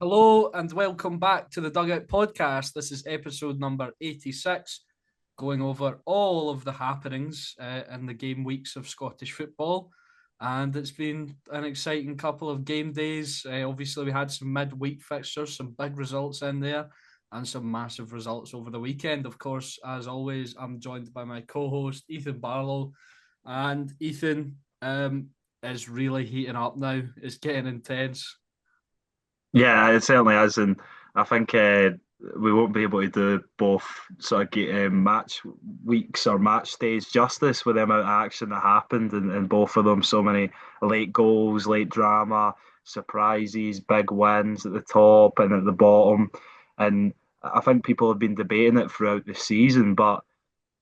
Hello and welcome back to the Dugout podcast. This is episode number 86, going over all of the happenings in the game weeks of Scottish football. And it's been an exciting couple of game days. Obviously, we had some midweek fixtures, some big results in there, and some massive results over the weekend. Of course, as always, I'm joined by my co host, Ethan Barlow. And Ethan is really heating up now, it's getting intense. Yeah, it certainly is, and I think we won't be able to do both sort of match weeks or match days justice with the amount of action that happened in both of them. So many late goals, late drama, surprises, big wins at the top and at the bottom, and I think people have been debating it throughout the season, but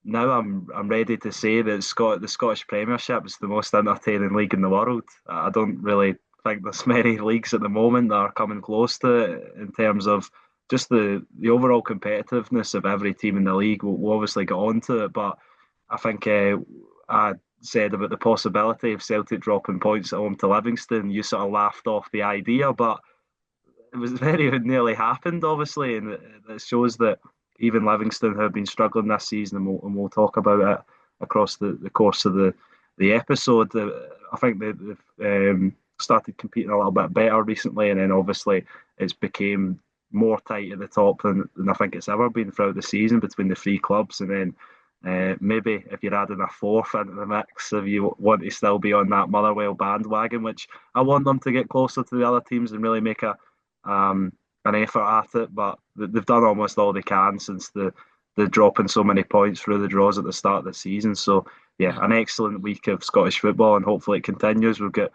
now I'm ready to say that the Scottish Premiership is the most entertaining league in the world. I don't really think there's many leagues at the moment that are coming close to it in terms of just the overall competitiveness of every team in the league. We'll obviously get on to it, but I think I said about the possibility of Celtic dropping points at home to Livingston. You sort of laughed off the idea, but it was very nearly happened, obviously, and it shows that even Livingston have been struggling this season, and we'll talk about it across the course of the episode. I think they've started competing a little bit better recently, and then obviously it's became more tight at the top than I think it's ever been throughout the season between the three clubs, and then. Maybe if you're adding a fourth into the mix, if you want to still be on that Motherwell bandwagon, which I want them to get closer to the other teams and really make um, an effort at it, but they've done almost all they can since the dropping so many points through the draws at the start of the season. So yeah, Yeah. an excellent week of Scottish football, and hopefully it continues. We've got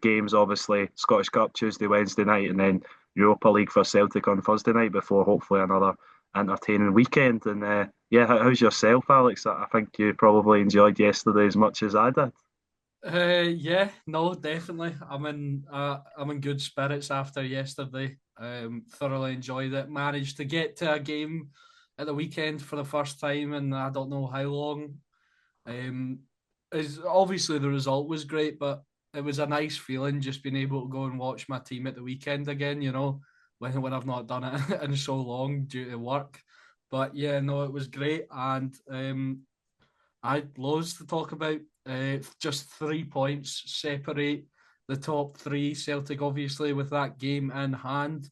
games, obviously Scottish Cup Tuesday, Wednesday night, and then Europa League for Celtic on Thursday night before hopefully another entertaining weekend. And yeah, how's yourself, Alex? I think you probably enjoyed yesterday as much as I did. Yeah, no, definitely. I'm in good spirits after yesterday. Thoroughly enjoyed it. Managed to get to a game at the weekend for the first time and I don't know how long. Um, is obviously the result was great, but it was a nice feeling just being able to go and watch my team at the weekend again. When I've not done it in so long due to work. But yeah, no, it was great and I had loads to talk about. Just 3 points separate the top three. Celtic, obviously, with that game in hand.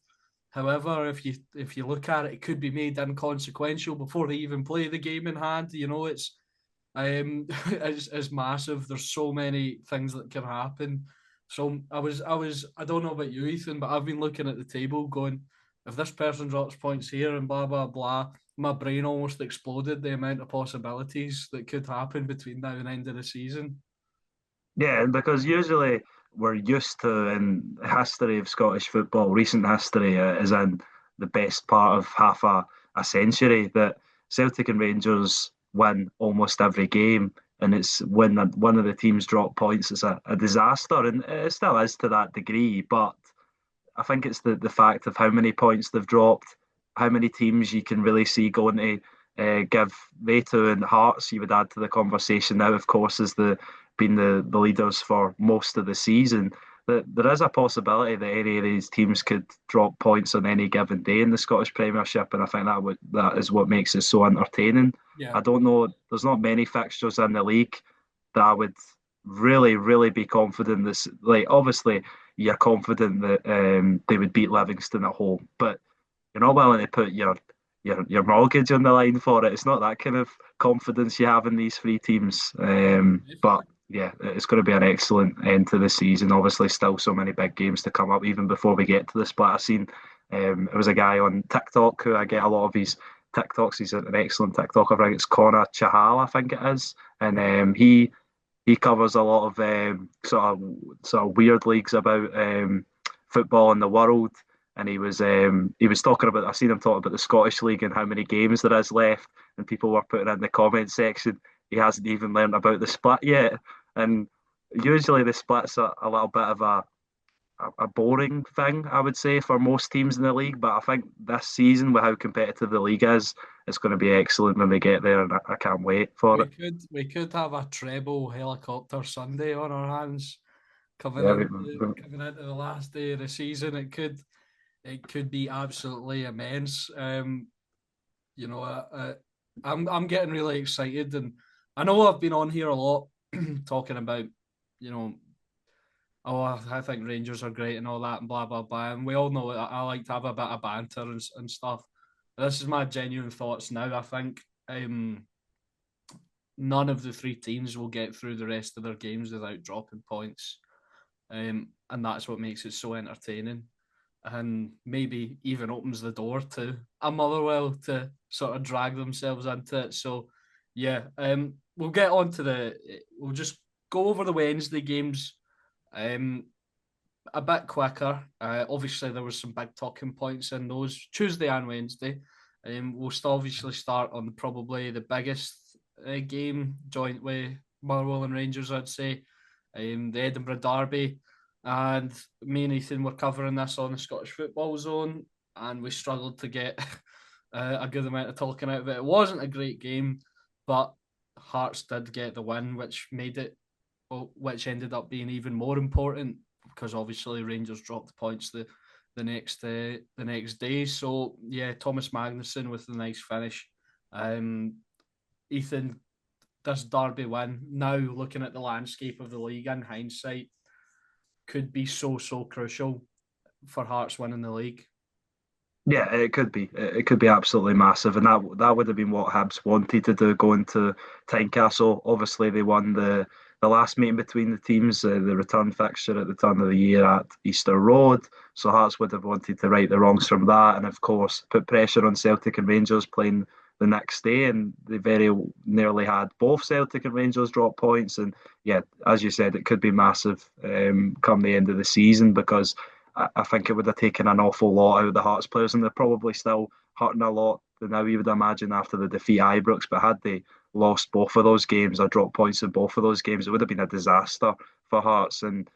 However, if you look at it, it could be made inconsequential before they even play the game in hand. It's massive. There's so many things that can happen. So I don't know about you, Ethan, but I've been looking at the table going, if this person drops points here and blah blah blah, my brain almost exploded the amount of possibilities that could happen between now and the end of the season. Yeah, because usually we're used to in history of Scottish football, recent history is in the best part of half a century that Celtic and Rangers win almost every game, and it's when one of the teams drop points, it's a disaster, and it still is to that degree. But I think it's the fact of how many points they've dropped, how many teams you can really see going to give Veto and Hearts. You would add to the conversation now, of course, as been the leaders for most of the season. That there is a possibility that any of these teams could drop points on any given day in the Scottish Premiership, and I think that is what makes it so entertaining. Yeah. I don't know. There's not many fixtures in the league that I would really be confident this like obviously you're confident that they would beat Livingston at home, but you're not willing to put your mortgage on the line for it. It's not that kind of confidence you have in these three teams. But yeah, it's going to be an excellent end to the season. Obviously, still so many big games to come up even before we get to the split. I've seen it was a guy on TikTok who I get a lot of his TikToks. He's an excellent TikToker. I think it's Connor Chahal, I think it is, and Right. he covers a lot of sort of weird leagues about football in the world. And he was talking about, I've seen him talk about the Scottish League and how many games there is left, and people were putting in the comment section he hasn't even learned about the split yet. And usually the split's a little bit of a boring thing, I would say, for most teams in the league. But I think this season, with how competitive the league is, it's going to be excellent when we get there, and I can't wait for We it. could we could have a treble helicopter Sunday on our hands coming Yeah, into coming into the last day of the season. It could. it could be absolutely immense. You know, I'm getting really excited, and I know I've been on here a lot talking about, you know, oh, I think Rangers are great and all that, and blah blah blah. And we all know I like to have a bit of banter and stuff. This is my genuine thoughts now. I think none of the three teams will get through the rest of their games without dropping points, and that's what makes it so entertaining, and maybe even opens the door to a Motherwell to sort of drag themselves into it. So, yeah, we'll get on to we'll just go over the Wednesday games um, a bit quicker. Obviously, there was some big talking points in those Tuesday and Wednesday. We'll still obviously start on probably the biggest game joint with Motherwell and Rangers, I'd say, the Edinburgh Derby. And me and Ethan were covering this on the Scottish Football Zone, and we struggled to get a good amount of talking out of it. It wasn't a great game, but Hearts did get the win, which made it, well, which ended up being even more important because obviously Rangers dropped points the next day. So yeah, Thomas Magnuson with the nice finish. Ethan, this Derby win, now looking at the landscape of the league in hindsight, could be so crucial for Hearts winning the league. Yeah, it could be. It could be absolutely massive, and that would have been what Hibs wanted to do going to Tynecastle. Obviously, they won the last meeting between the teams, the return fixture at the turn of the year at Easter Road. So Hearts would have wanted to right the wrongs from that, and of course put pressure on Celtic and Rangers playing the next day, and they very nearly had both Celtic and Rangers drop points. And yeah, as you said, it could be massive come the end of the season because I think it would have taken an awful lot out of the Hearts players, and they're probably still hurting a lot now, you would imagine, after the defeat at Ibrox. But had they lost both of those games or dropped points in both of those games, it would have been a disaster for Hearts. And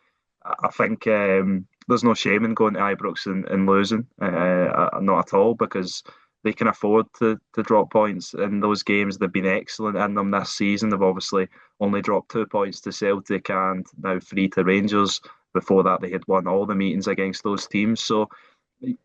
I think there's no shame in going to Ibrox and losing, not at all, because they can afford to drop points in those games. They've been excellent in them this season. They've obviously only dropped 2 points to Celtic and now three to Rangers. Before that, they had won all the meetings against those teams. So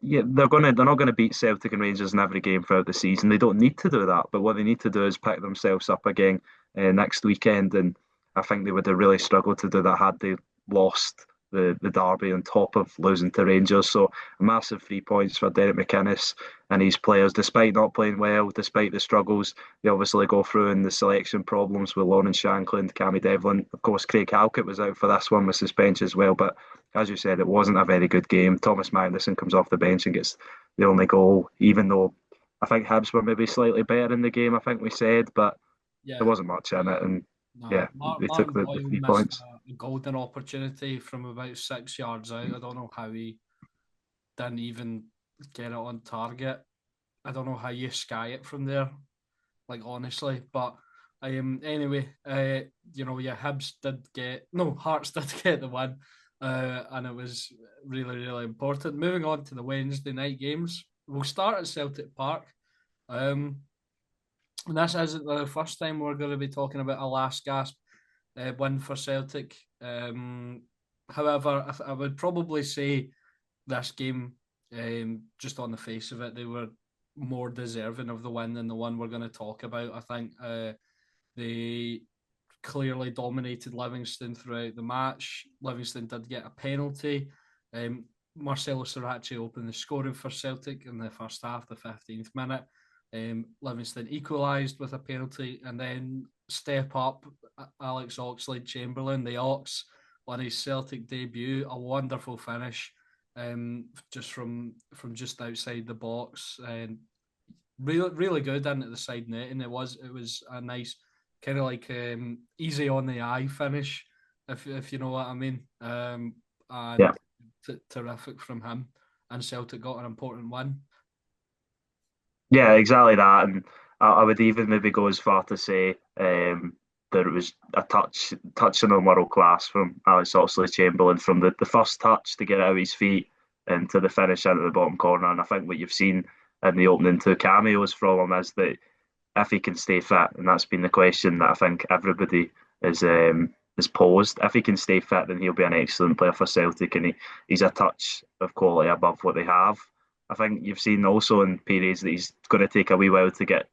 yeah, they're not gonna beat Celtic and Rangers in every game throughout the season. They don't need to do that, but what they need to do is pick themselves up again next weekend. And I think they would have really struggled to do that had they lost the derby on top of losing to Rangers. So a massive 3 points for Derek McInnes and his players, despite not playing well, despite the struggles they obviously go through and the selection problems with Lawrence Shankland, Cammy Devlin. Of course, Craig Halkett was out for this one with suspension as well. But as you said, it wasn't a very good game. Thomas Magnuson comes off the bench and gets the only goal, even though I think Hibs were maybe slightly better in the game, I think we said, but there Yeah, wasn't much in it. And no, yeah, they took Martin the Boyle three missed points. a golden opportunity from about 6 yards out. I don't know how he didn't even get it on target. I don't know how you sky it from there, like honestly. But anyway, you know, yeah, Hibs did get no Hearts did get the win, and it was really important. Moving on to the Wednesday night games, we'll start at Celtic Park. Um, and this isn't the first time we're going to be talking about a last gasp win for Celtic. However, I would probably say this game, just on the face of it, they were more deserving of the win than the one we're going to talk about. I think they clearly dominated Livingston throughout the match. Livingston did get a penalty. Marcelo Sriracha opened the scoring for Celtic in the first half, the 15th minute. Livingston equalised with a penalty, and then step up Alex Oxlade-Chamberlain, the Ox, on his Celtic debut. A wonderful finish, just from just outside the box, and really good into the side net. And it was a nice kind of like easy on the eye finish, if you know what I mean. Yeah. And terrific from him, and Celtic got an important win. Yeah, exactly that. And I would even maybe go as far to say that it was a touching on world class from Alex Oxlade-Chamberlain from the first touch to get it out of his feet and to the finish into the bottom corner. And I think what you've seen in the opening two cameos from him is that if he can stay fit, and that's been the question that I think everybody is posed. If he can stay fit, then he'll be an excellent player for Celtic, and he's a touch of quality above what they have. I think you've seen also in periods that he's going to take a wee while to get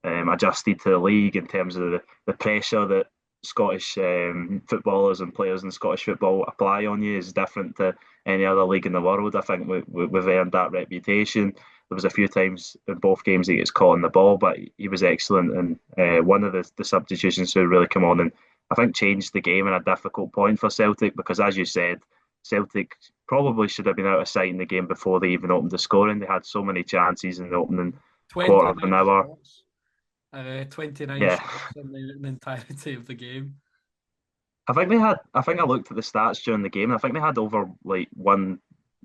adjusted to the league in terms of the pressure that Scottish footballers and players in Scottish football apply on you is different to any other league in the world. I think we've earned that reputation. There was a few times in both games he gets caught on the ball, but he was excellent. And one of the substitutions who really come on and I think changed the game in a difficult point for Celtic because, as you said, Celtic probably should have been out of sight in the game before they even opened the scoring. They had so many chances in the opening quarter of an 29 hour. shots. 29 Yeah, shots in the entirety of the game. I think they had. I think I looked at the stats during the game. I think they had over like one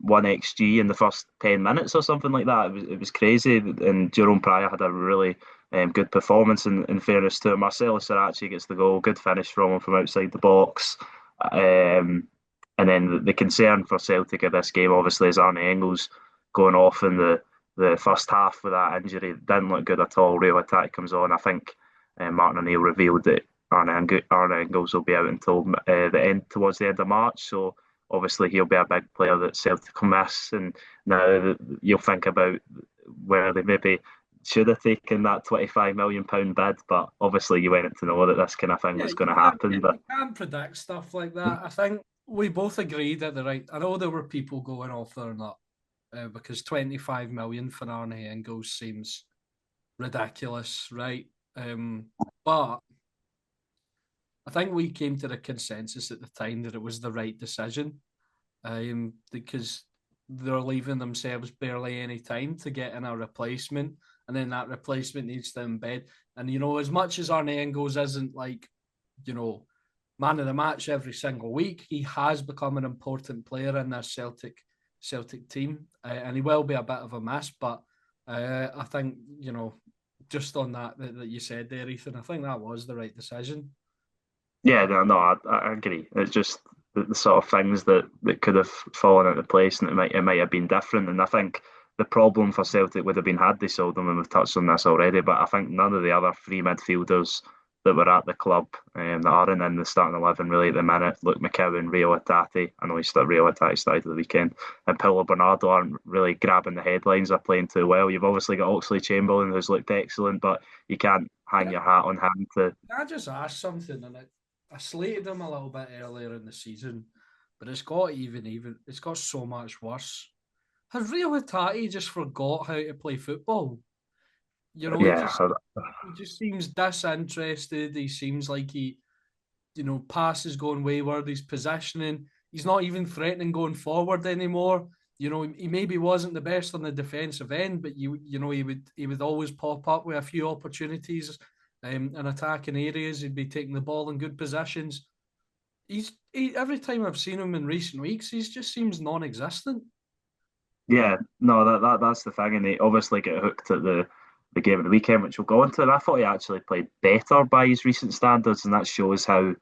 xG in the first 10 minutes or something like that. It was crazy. And Jerome Pryor had a really good performance. In fairness to him, Marcelo Sarachi gets the goal. Good finish from him from outside the box. And then the concern for Celtic at this game, obviously, is Arne Engels going off in the first half with that injury. Didn't look good at all. Real attack comes on. I think Martin O'Neill revealed that Arne Engels will be out until towards the end of March. So obviously he'll be a big player that Celtic will miss. And now you'll think about where they maybe should have taken that £25 million bid, but obviously you went to know that this kind of thing Yeah, was going to happen. But you can't predict stuff like that. I think we both agreed at the right. I know there were people going off there and that because 25 million for Arne Engels seems ridiculous, right? But I think we came to the consensus at the time that it was the right decision because they're leaving themselves barely any time to get in a replacement, and then that replacement needs to embed. And as much as Arne Engels isn't like, man of the match every single week, he has become an important player in their Celtic team, and he will be a bit of a miss. But I think just on that you said there, Ethan, I think that was the right decision. yeah, no, I agree. It's just the sort of things that could have fallen into place, and it might have been different. And I think the problem for Celtic would have been had they sold them, and we've touched on this already. But I think none of the other three midfielders that were at the club that aren't in the starting 11 really at the minute. Luke McCowan, Rio Hatate. I know Rio Hatate started the weekend, and Paulo Bernardo aren't really grabbing the headlines. Are playing too well. You've obviously got Oxley Chamberlain, who's looked excellent, but you can't hang your hat on him to. I just asked something, and I slated him a little bit earlier in the season, but it's got it's got so much worse. Has Rio Hatate just forgot how to play football? He Yeah, just seems disinterested. He seems like passes going wayward. He's positioning. He's not even threatening going forward anymore. He maybe wasn't the best on the defensive end, but he would always pop up with a few opportunities in attacking areas. He'd be taking the ball in good positions. Every time I've seen him in recent weeks, he just seems non-existent. yeah, no, that's the thing, and they obviously get hooked at the game of the weekend, which we'll go into. And I thought he actually played better by his recent standards, and that shows how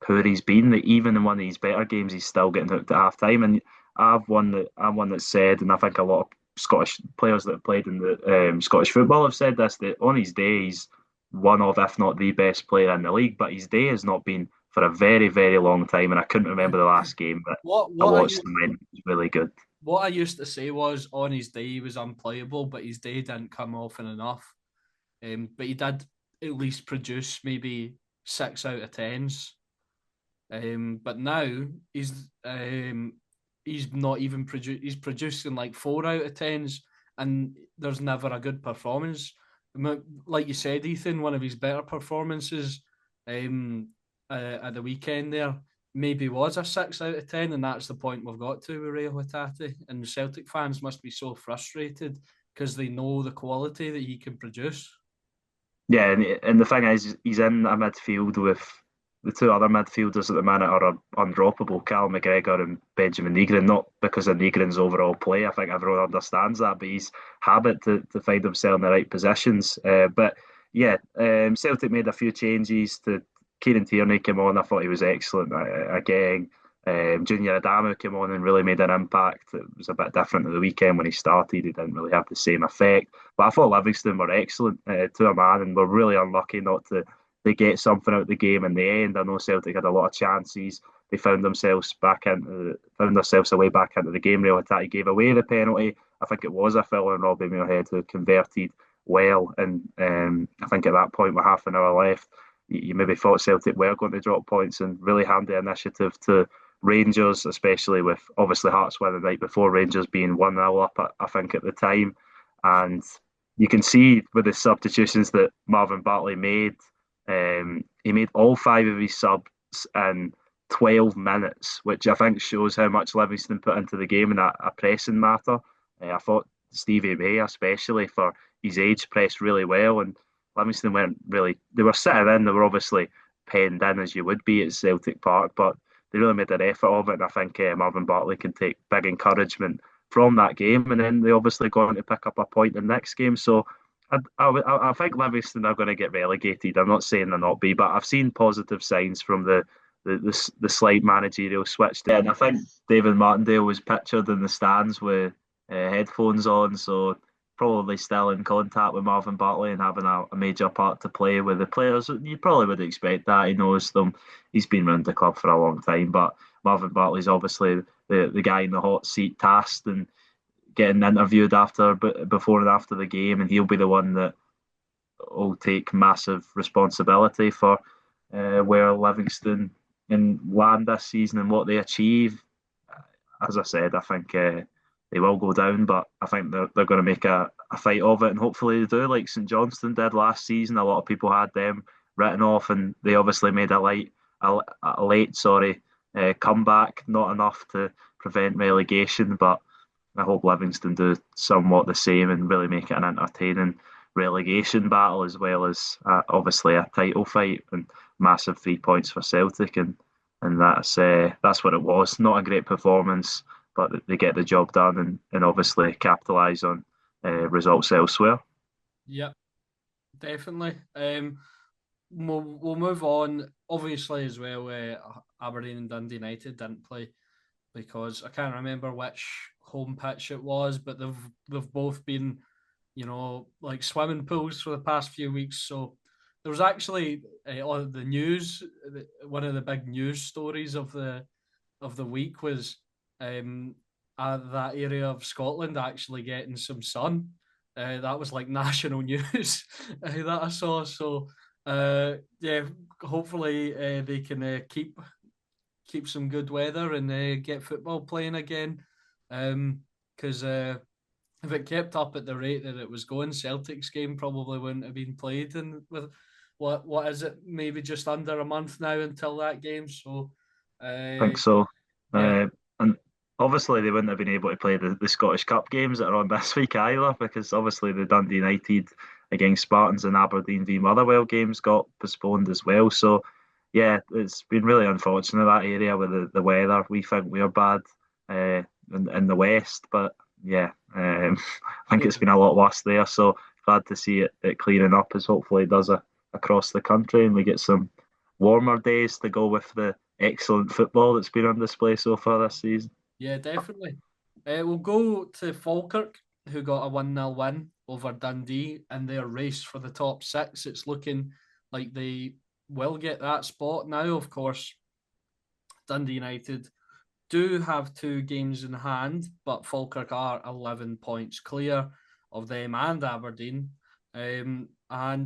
poor he's been. That even in one of these better games, he's still getting hooked at half time. And I'm one that said, and I think a lot of Scottish players that have played in the Scottish football have said this, that on his day he's one of, if not the best player in the league. But his day has not been for a very, very long time, and I couldn't remember the last game, but What I what I watched him and it was really good. what I used to say was on his day he was unplayable, but his day didn't come often enough. But he did at least produce maybe 6 out of 10s. But now he's not even he's producing like 4 out of 10s, and there's never a good performance. Like you said, Ethan, one of his better performances at the weekend there maybe was a 6 out of 10, and that's the point we've got to with Rio Hatate. And Celtic fans must be so frustrated because they know the quality that he can produce. Yeah, and the thing is, he's in a midfield with the two other midfielders at the minute are undroppable, Cal McGregor and Benjamin Negrin, not because of Negrin's overall play. I think everyone understands that, but his habit to find himself in the right positions. But yeah, Celtic made a few changes to Kieran Tierney came on. I thought he was excellent again. Junior Adamu came on and really made an impact. It was a bit different at the weekend when he started. He didn't really have the same effect. But I thought Livingston were excellent to a man and were really unlucky not to get something out of the game in the end. I know Celtic had a lot of chances. they found themselves away back into the game. Real Hattati gave away the penalty. I think it was a foul on Robbie Muirhead who converted well, and I think at that point with half an hour left, you maybe thought Celtic were going to drop points and really hand the initiative to Rangers, especially with obviously Hearts were the night before, Rangers being 1-0 up, I think, at the time. And you can see with the substitutions that Marvin Bartley made, he made all five of his subs in 12 minutes, which I think shows how much Livingston put into the game in a pressing matter. I thought Stevie May, especially for his age, pressed really well, and Livingston weren't really, they were sitting in, they were obviously penned in as you would be at Celtic Park, but they really made an effort of it, and I think Marvin Bartley can take big encouragement from that game, and then they obviously go on to pick up a point in the next game. So I think Livingston are going to get relegated. I'm not saying they'll not be, but I've seen positive signs from the slight managerial switch there. And I think David Martindale was pictured in the stands with headphones on, so probably still in contact with Marvin Bartley and having a major part to play with the players. You probably would expect that. He knows them. He's been around the club for a long time, but Marvin Bartley's obviously the guy in the hot seat tasked and getting interviewed before and after the game, and he'll be the one that will take massive responsibility for where Livingston in land this season and what they achieve. As I said, I think they will go down, but I think they're going to make a fight of it, and hopefully they do, like St Johnstone did last season. A lot of people had them written off, and they obviously made a late comeback, not enough to prevent relegation, but I hope Livingston do somewhat the same and really make it an entertaining relegation battle as well as obviously a title fight and massive 3 points for Celtic, and that's what it was. Not a great performance, but they get the job done and obviously capitalise on results elsewhere. Yep, definitely. We'll move on. Obviously, as well, Aberdeen and Dundee United didn't play because I can't remember which home pitch it was, but they've both been, like swimming pools for the past few weeks. So there was actually on the news. One of the big news stories of the week was that area of Scotland actually getting some sun. That was like national news that I saw. So yeah, hopefully they can keep some good weather and get football playing again. Because if it kept up at the rate that it was going, Celtic's game probably wouldn't have been played. And with what is it, maybe just under a month now until that game. So I think so. yeah, And obviously they wouldn't have been able to play the Scottish Cup games that are on this week either, because obviously the Dundee United against Spartans and Aberdeen v Motherwell games got postponed as well. So yeah, it's been really unfortunate that area with the weather. We think we're bad in the west, but yeah, I think yeah, it's been a lot worse there. So glad to see it clearing up as hopefully it does across the country and we get some warmer days to go with the excellent football that's been on display so far this season. yeah, definitely. We'll go to Falkirk, who got a 1-0 win over Dundee in their race for the top six. It's looking like they will get that spot now. Of course, Dundee United do have two games in hand, but Falkirk are 11 points clear of them and Aberdeen. And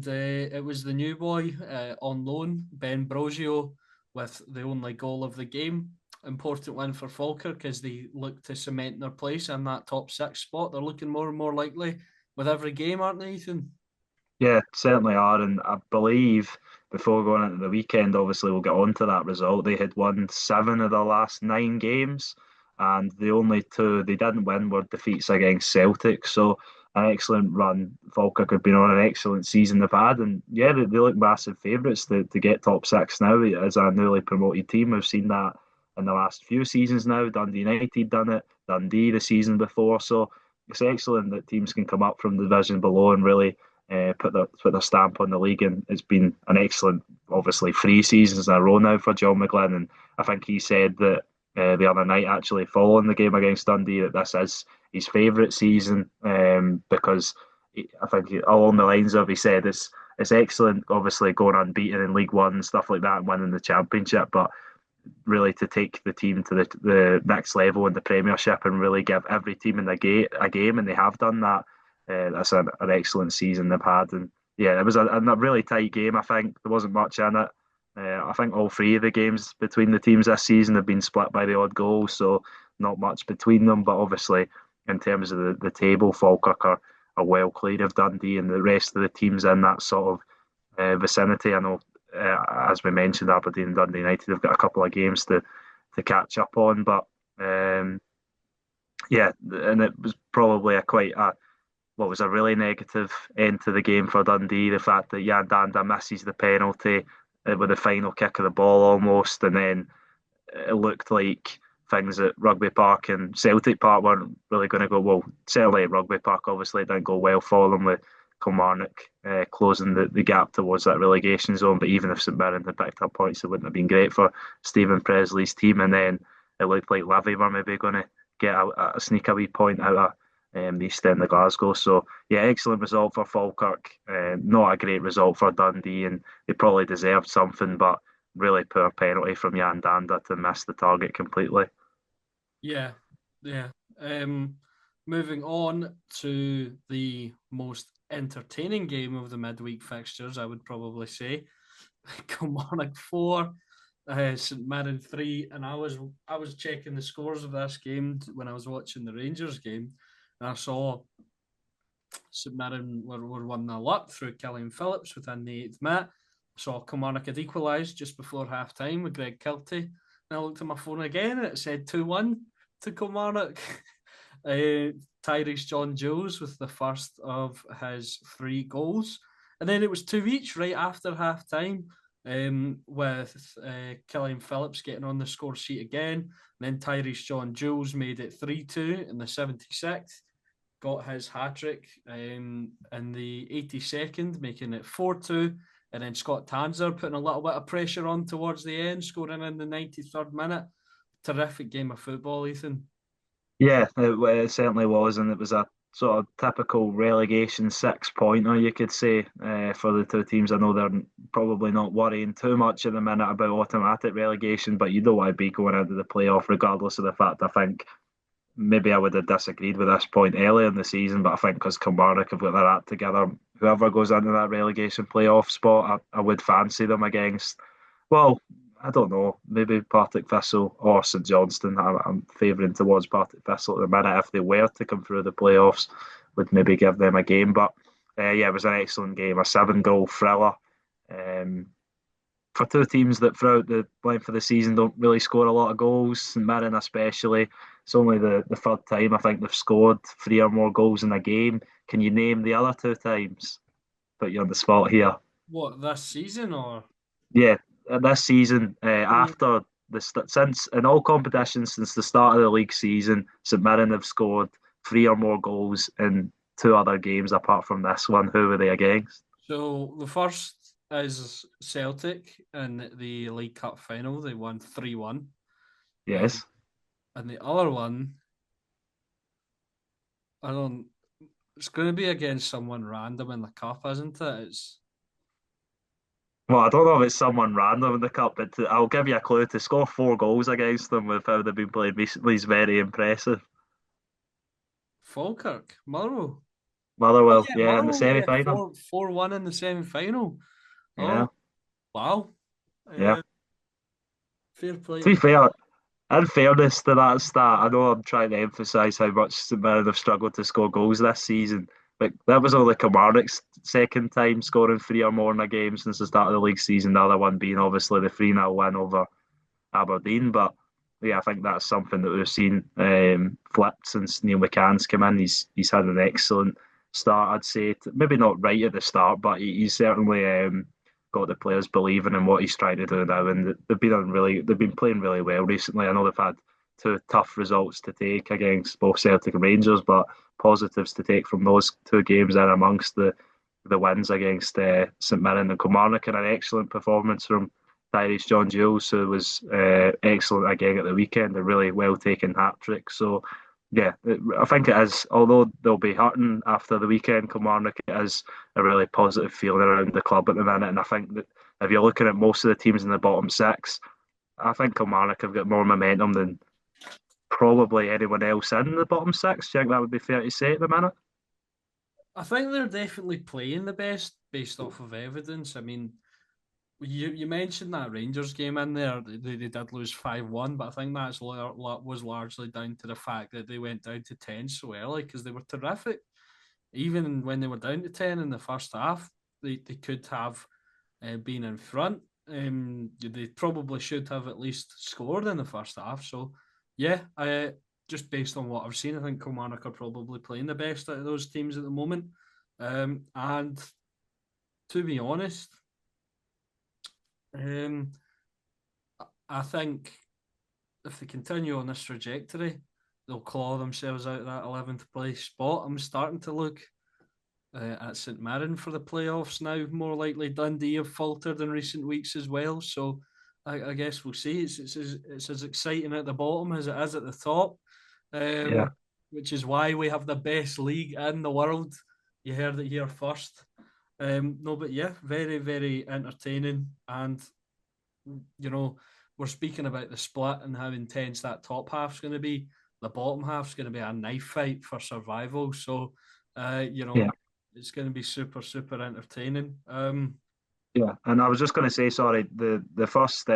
it was the new boy on loan, Ben Brogio, with the only goal of the game. Important win for Falkirk as they look to cement their place in that top six spot. They're looking more and more likely with every game, aren't they, Ethan? Yeah, certainly are. And I believe before going into the weekend, obviously we'll get on to that result. They had won 7 of the last 9 games, and the only 2 they didn't win were defeats against Celtic. So an excellent run. Falkirk have been on an excellent season they've had, and yeah, they look massive favourites to get top six now as a newly promoted team. We've seen that in the last few seasons now. Dundee United done it, Dundee the season before. So it's excellent that teams can come up from the division below and really put their stamp on the league, and it's been an excellent, obviously 3 seasons in a row now for John McGlynn, and I think he said that the other night, actually following the game against Dundee, that this is his favourite season because I think along the lines of he said it's excellent, obviously going unbeaten in League One and stuff like that, and winning the championship, but really to take the team to the next level in the Premiership and really give every team in the a game, and they have done that. That's an excellent season they've had, and yeah, it was a really tight game. I think there wasn't much in it. I think all three of the games between the teams this season have been split by the odd goal, so not much between them. But obviously, in terms of the table, Falkirk are well clear of Dundee and the rest of the teams in that sort of vicinity. I know, as we mentioned, Aberdeen and Dundee United have got a couple of games to catch up on, but yeah, and it was probably a quite a what was a really negative end to the game for Dundee. The fact that Jan Danda misses the penalty with the final kick of the ball almost, and then it looked like things at Rugby Park and Celtic Park weren't really going to go well. Certainly at Rugby Park, obviously, it didn't go well for them with Kilmarnock closing the gap towards that relegation zone. But even if St Mirren had picked up points, it wouldn't have been great for Stephen Presley's team. And then it looked like Livy were maybe going to get a sneak a wee point out of the East End of Glasgow. So, yeah, excellent result for Falkirk. Not a great result for Dundee, and they probably deserved something, but really poor penalty from Jan Danda to miss the target completely. Yeah, yeah. Moving on to the most entertaining game of the midweek fixtures, I would probably say. Kilmarnock 4, St Mirren 3, and I was checking the scores of this game when I was watching the Rangers game, and I saw St Mirren were 1-0 up through Killian Phillips within the 8th minute. I saw Kilmarnock had equalised just before half time with Greg Kiltie. And I looked at my phone again and it said 2-1 to Kilmarnock. Tyrese John Jules with the first of his 3 goals. And then it was 2 each right after half time, with Killian Phillips getting on the score sheet again. And then Tyrese John Jules made it 3-2 in the 76th. Got his hat trick in the 82nd, making it 4-2. And then Scott Tanser putting a little bit of pressure on towards the end, scoring in the 93rd minute. Terrific game of football, Ethan. Yeah, it certainly was, and it was a sort of typical relegation 6 pointer, you could say, for the two teams. I know they're probably not worrying too much at the minute about automatic relegation, but you don't want to be going into the playoff regardless of the fact I think maybe I would have disagreed with this point earlier in the season, but I think because Kilmarnock have got their act together, whoever goes into that relegation playoff spot, I would fancy them against. Well, I don't know, maybe Partick Thistle or St Johnstone. I'm favouring towards Partick Thistle at the minute. If they were to come through the playoffs, would maybe give them a game. But yeah, it was an excellent game, a 7 goal thriller. Um, for two teams that throughout the length of the season don't really score a lot of goals, St Mirren especially, it's only the third time I think they've scored 3 or more goals in a game. Can you name the other 2 times? Put you on the spot here. What, this season or? Yeah, this season, Mm. after since in all competitions since the start of the league season, St Mirren have scored 3 or more goals in 2 other games apart from this one. Who were they against? So the first is Celtic in the League Cup final. They won 3-1. Yes. And the other one, I don't. It's going to be against someone random in the cup, isn't it? It's Well, I don't know if it's someone random in the cup, but I'll give you a clue. To score 4 goals against them with how they've been playing recently is very impressive. Falkirk, Motherwell. Oh Motherwell, yeah, yeah, in the Motherwell made it semi-final. 4-1 in the semi-final. Yeah, Oh wow, yeah. uh, fair play To to be them. fair, in fairness to that stat, I know I'm trying to emphasise how much St Mirren have struggled to score goals this season, but that was only Kilmarnock's second time scoring 3 or more in a game since the start of the league season. The other one being obviously the 3-0 win over Aberdeen. But yeah, I think that's something that we've seen flipped since Neil McCann's come in. He's had an excellent start, I'd say. Maybe not right at the start, but he's certainly got the players believing in what he's trying to do now, and they've been playing really well recently. I know they've had 2 tough results to take against both Celtic and Rangers, but positives to take from those 2 games are amongst the wins against St Mirren and Kilmarnock, and an excellent performance from Tyrese John Jules, who was excellent again at the weekend, a really well taken hat trick. So, yeah, I think it is, although they'll be hurting after the weekend, Kilmarnock, it is a really positive feeling around the club at the minute. And I think that if you're looking at most of the teams in the bottom 6, I think Kilmarnock have got more momentum than probably anyone else in the bottom six. Do you think that would be fair to say at the minute? I think they're definitely playing the best based off of evidence. I mean, you mentioned that Rangers game in there. They did lose 5-1, but I think was largely down to the fact that they went down to 10 so early because they were terrific. Even when they were down to 10 in the first half, they could have been in front. They probably should have at least scored in the first half. So, yeah, just based on what I've seen, I think Kilmarnock are probably playing the best out of those teams at the moment. And to be honest, um, I think if they continue on this trajectory, they'll claw themselves out of that 11th place spot. I'm starting to look at St Mirren for the playoffs now. More likely Dundee have faltered in recent weeks as well. So I guess we'll see. It's as exciting at the bottom as it is at the top, Yeah, which is why we have the best league in the world. You heard it here first. No, but yeah, very, very entertaining. And, you know, we're speaking about the split and how intense that top half's going to be. The bottom half's going to be a knife fight for survival. So, you yeah. know, it's going to be super, super entertaining. Yeah, and I was just going to say, sorry, the first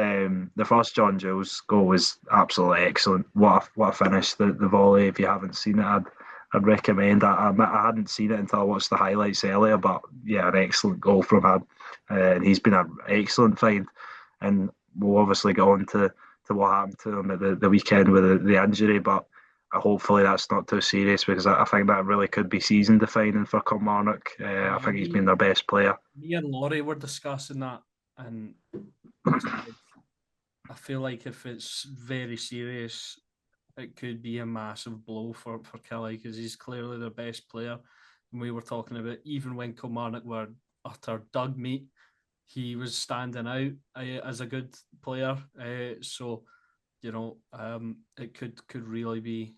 John Jules goal was absolutely excellent. What a finish! The volley. If you haven't seen it, I'd recommend. I hadn't seen it until I watched the highlights earlier, but yeah, an excellent goal from him, and he's been an excellent find. And we'll obviously go on to what happened to him at the weekend with the injury, but hopefully that's not too serious because I think that really could be season defining for Kilmarnock. I Yeah, think he's been their best player. me and Laurie were discussing that, and we said, I feel like if it's very serious, it could be a massive blow for Kelly because he's clearly their best player. And we were talking about even when Kilmarnock were utter dug meat, he was standing out as a good player. So it could really be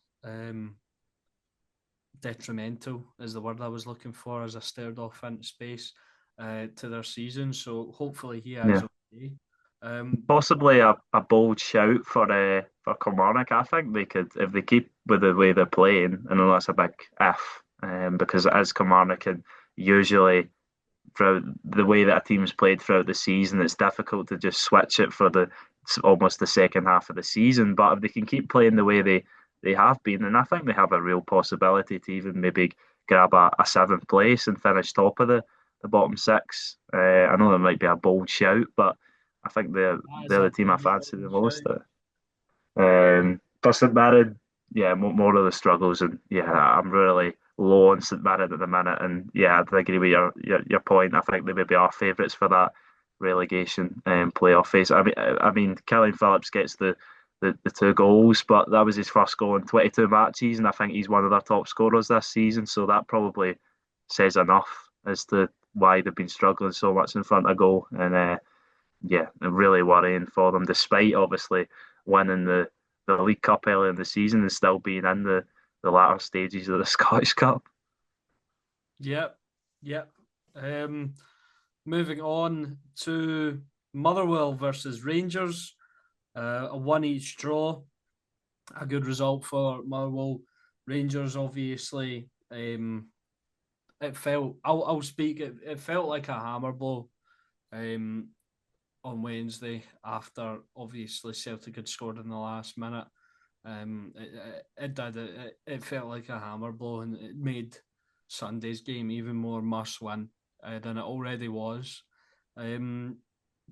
detrimental is the word I was looking for as I stared off into space to their season. So hopefully he is Yeah. okay. Um, Possibly a bold shout for Kilmarnock. I think they could if they keep with the way they're playing. I know that's a big if, because it is Kilmarnock, and usually throughout the way that a team's played throughout the season, it's difficult to just switch it for the almost the second half of the season. But if they can keep playing the way they have been, then I think they have a real possibility to even maybe grab a seventh place and finish top of the bottom six. I know that might be a bold shout, but I think that is they're a the team I very fancy the bold most. shout. For St Mirren, yeah, more of the struggles, and yeah, I'm really low on St Mirren at the minute, and yeah, I agree with your point. I think they maybe are favourites for that relegation playoff phase. I mean, Killian Phillips gets the two goals, but that was his first goal in 22 matches, and I think he's one of their top scorers this season. So that probably says enough as to why they've been struggling so much in front of goal, and yeah, really worrying for them, despite obviously winning the League Cup early in the season and still being in the latter stages of the Scottish Cup. Yep, yep. Moving on to Motherwell versus Rangers, a one each draw, a good result for Motherwell. Rangers, obviously, it felt. I'll speak. It felt like a hammer blow. Um, on Wednesday after obviously Celtic had scored in the last minute. It did. It felt like a hammer blow, and it made Sunday's game even more must win than it already was. Um,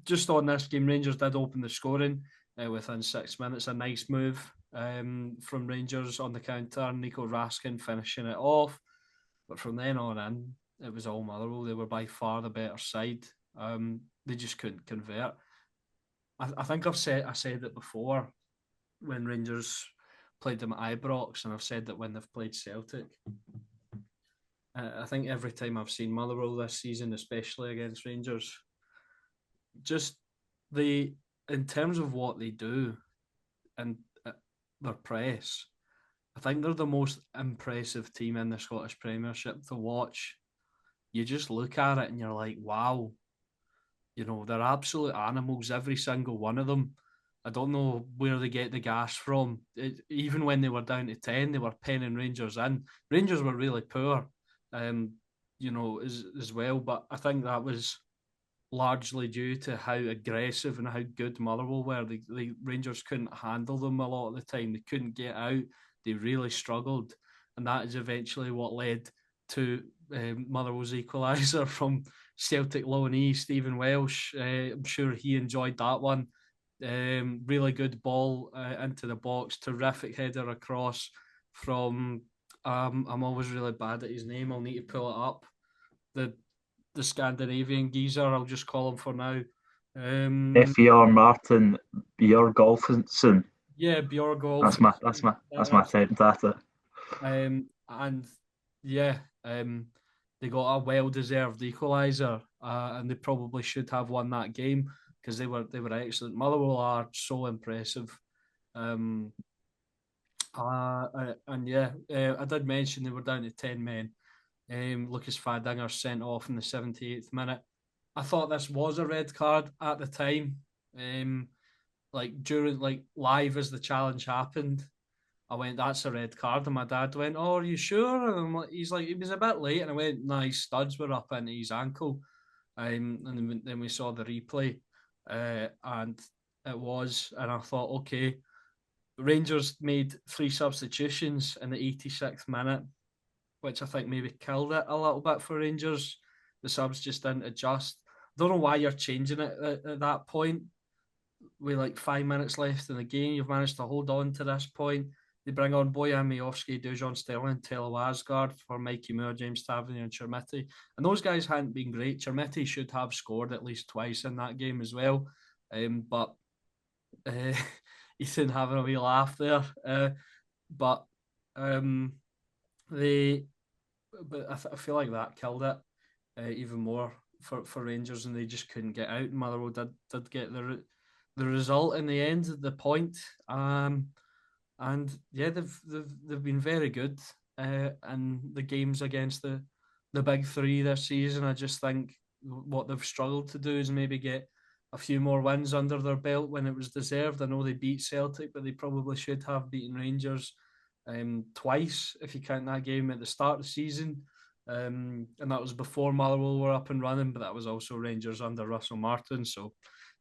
just on this game, Rangers did open the scoring within 6 minutes. A nice move from Rangers on the counter. Nico Raskin finishing it off. But from then on in, it was all Motherwell. They were by far the better side. They just couldn't convert. I think I said it before when Rangers played them at Ibrox, and I've said that when they've played Celtic. I think every time I've seen Motherwell this season, especially against Rangers, just the in terms of what they do and their press, I think they're the most impressive team in the Scottish Premiership to watch. You just look at it and you're like, wow, they're absolute animals, every single one of them. I don't know where they get the gas from. Even when they were down to 10, they were penning Rangers in. Rangers were really poor, um, as well. But I think that was largely due to how aggressive and how good Motherwell were. The Rangers couldn't handle them a lot of the time. They couldn't get out. They really struggled, and that is eventually what led to Motherwell's equaliser from Celtic loanee Stephen Welsh. I'm sure he enjoyed that one. Really good ball into the box. Terrific header across from. I'm always really bad at his name. I'll need to pull it up. The Scandinavian geezer. I'll just call him for now. F.E.R. Martin Bjørgolfsen. Yeah, Bjorgolf. That's my That's attempt at it. and yeah, they got a well-deserved equaliser, and they probably should have won that game because they were excellent. Motherwell are so impressive. Um, and yeah, I did mention they were down to 10 men. Lucas Fadinger sent off in the 78th minute. I thought this was a red card at the time. Like during live as the challenge happened, I went, "That's a red card," and my dad went, "Oh, are you sure?" And I'm like, he's like, "He was a bit late," and I went, "Nah, his studs were up into his ankle." And then we saw the replay, and it was, and I thought, okay, Rangers made 3 substitutions in the 86th minute, which I think maybe killed it a little bit for Rangers. The subs just didn't adjust. Don't know why you're changing it at that point. With like 5 minutes left in the game, you've managed to hold on to this point. They bring on Bojan Miovski, Dujon Sterling, Telo Asgard for Mikey Moore, James Tavernier, and Chermiti. And those guys hadn't been great. Chermiti should have scored at least twice in that game as well. But Ethan having a wee laugh there. But um, they but I feel like that killed it even more for Rangers, and they just couldn't get out. Motherwell did get the result in the end, the point, and yeah, they've been very good in the games against the big three this season. I just think what they've struggled to do is maybe get a few more wins under their belt when it was deserved. I know they beat Celtic, but they probably should have beaten Rangers twice if you count that game at the start of the season. And that was before Motherwell were up and running, but that was also Rangers under Russell Martin. So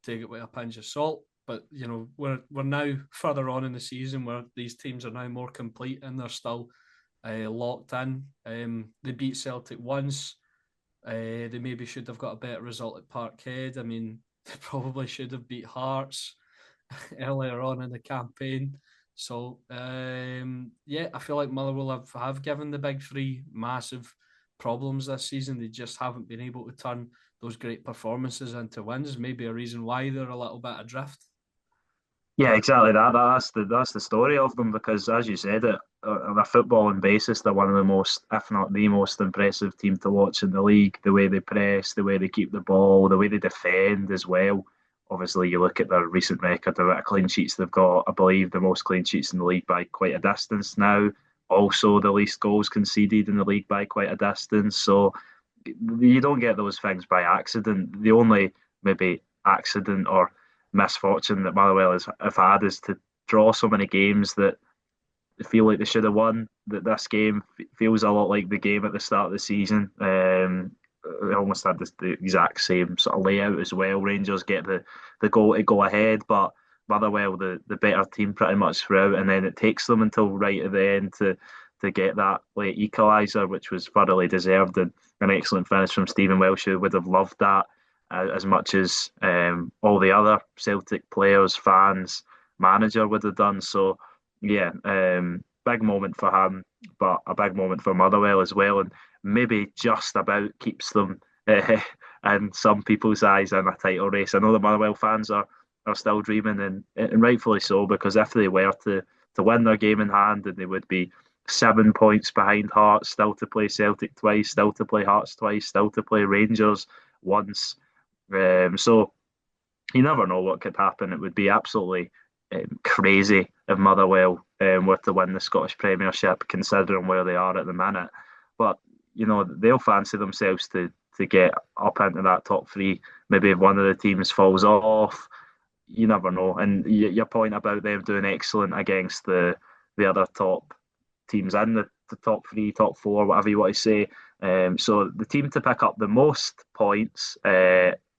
take it with a pinch of salt. But we're now further on in the season where these teams are now more complete and they're still locked in. They beat Celtic once. They maybe should have got a better result at Parkhead. I mean, they probably should have beat Hearts earlier on in the campaign. So yeah, I feel like Motherwell have given the big three massive problems this season. They just haven't been able to turn those great performances into wins. Maybe a reason why they're a little bit adrift. Yeah, exactly that. That's the story of them because, as you said, on a footballing basis, they're one of the most, if not the most impressive team to watch in the league. The way they press, the way they keep the ball, the way they defend as well. Obviously, you look at their recent record, the amount of clean sheets they've got. I believe the most clean sheets in the league by quite a distance now. Also, the least goals conceded in the league by quite a distance. So you don't get those things by accident. The only maybe accident or misfortune that Motherwell have had is to draw so many games that they feel like they should have won. That this game feels a lot like the game at the start of the season. They almost had the exact same sort of layout as well. Rangers get the goal to go ahead, but Motherwell the better team pretty much throughout, and then it takes them until right at the end to get that late equaliser, which was thoroughly deserved and an excellent finish from Stephen Welsh, who would have loved that as much as all the other Celtic players, fans, manager would have done. So, yeah, big moment for him, but a big moment for Motherwell as well, and maybe just about keeps them in some people's eyes in a title race. I know the Motherwell fans are still dreaming, and rightfully so, because if they were to win their game in hand, then they would be 7 points behind Hearts, still to play Celtic twice, still to play Hearts twice, still to play Rangers once. So you never know what could happen. It would be absolutely crazy if Motherwell were to win the Scottish Premiership, considering where they are at the minute. But they'll fancy themselves to get up into that top three. Maybe if one of the teams falls off, you never know. And your point about them doing excellent against the other top teams in the top three, top four, whatever you want to say. So the team to pick up the most points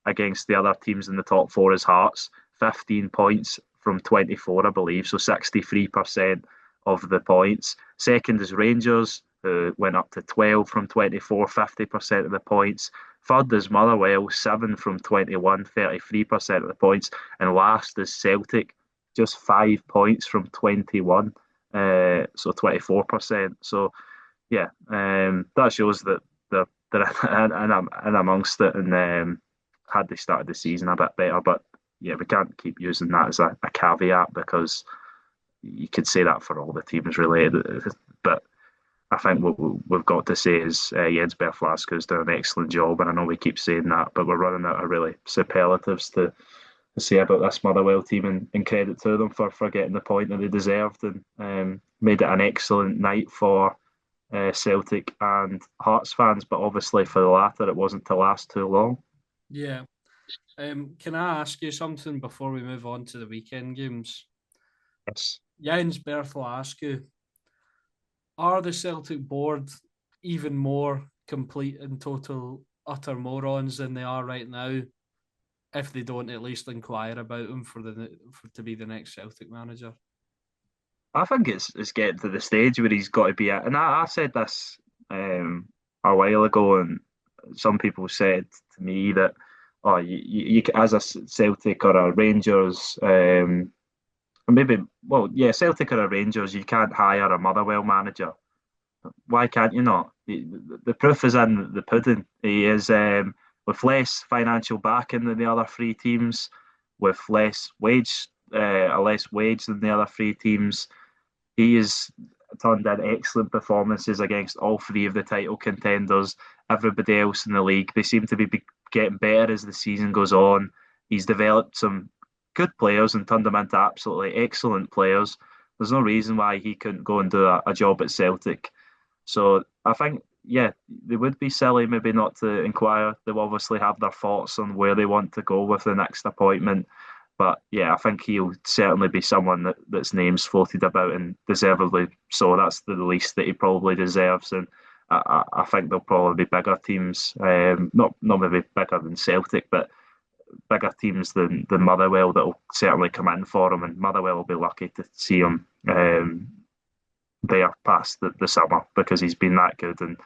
against the other teams in the top four is Hearts, 15 points from 24, I believe, so 63% of the points. Second is Rangers, who went up to 12 from 24, 50% of the points. Third is Motherwell, 7 from 21, 33% of the points. And last is Celtic, just 5 points from 21, so 24%. So, yeah, that shows that they're in amongst it. And had they started the season a bit better, but yeah, we can't keep using that as a caveat because you could say that for all the teams really. But I think what we've got to say is Jens Berflasco's done an excellent job, and I know we keep saying that, but we're running out of really superlatives to say about this Motherwell team, and credit to them for getting the point that they deserved, and made it an excellent night for Celtic and Hearts fans, but obviously for the latter, it wasn't to last too long. Yeah. Can I ask you something before we move on to the weekend games? Yes. Jens Berthel ask you, are the Celtic board even more complete and total utter morons than they are right now if they don't at least inquire about him to be the next Celtic manager? I think it's getting to the stage where he's got to be at, and I said this a while ago, and some people said to me that, oh, you as a Celtic or a Rangers, or maybe, well, yeah, Celtic or a Rangers, you can't hire a Motherwell manager. Why can't you not? The proof is in the pudding. He is with less financial backing than the other three teams, with less wage than the other three teams. He has turned in excellent performances against all three of the title contenders. Everybody else in the league, they seem to be getting better as the season goes on. He's developed some good players and turned them into absolutely excellent players. There's no reason why he couldn't go and do a job at Celtic. So I think, yeah, they would be silly maybe not to inquire. They'll obviously have their thoughts on where they want to go with the next appointment. But yeah, I think he'll certainly be someone that's names floated about, and deservedly so. That's the least that he probably deserves. And I think there'll probably be bigger teams, not maybe bigger than Celtic, but bigger teams than Motherwell that'll certainly come in for him. And Motherwell will be lucky to see him there past the summer because he's been that good, and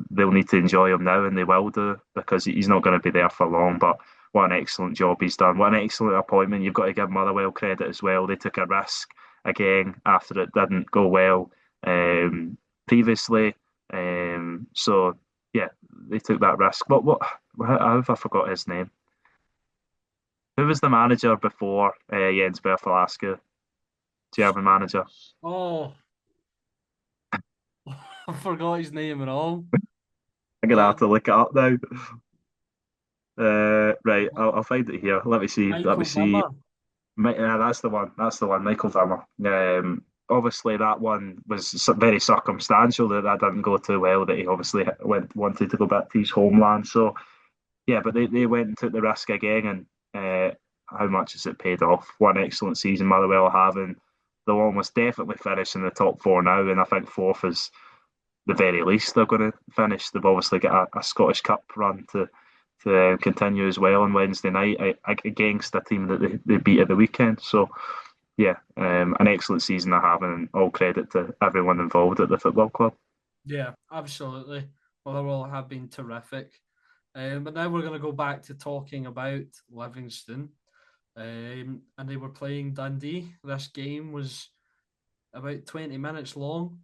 they'll need to enjoy him now, and they will do because he's not going to be there for long. But what an excellent job he's done! What an excellent appointment! You've got to give Motherwell credit as well. They took a risk again after it didn't go well previously. So yeah, they took that risk. What? How have I forgot his name? Who was the manager before Jens Berth Alaska? German manager. Oh, I forgot his name and all. I'm gonna have But to look it up now. Right, I'll find it here. Let me see. Let me Michael see. Vimmer. Yeah, that's the one. That's the one. Michael Vimmer. Obviously, that one was very circumstantial. That didn't go too well. That he obviously wanted to go back to his homeland. So yeah, but they went and took the risk again, and how much has it paid off? One excellent season Motherwell have, and they'll almost definitely finish in the top four now. And I think fourth is the very least they're going to finish. They've obviously got a Scottish Cup run to continue as well on Wednesday night against a team that they beat at the weekend. So yeah, an excellent season they're having, and all credit to everyone involved at the football club. Yeah, absolutely. Motherwell have been terrific. But now we're going to go back to talking about Livingston. And they were playing Dundee. This game was about 20 minutes long.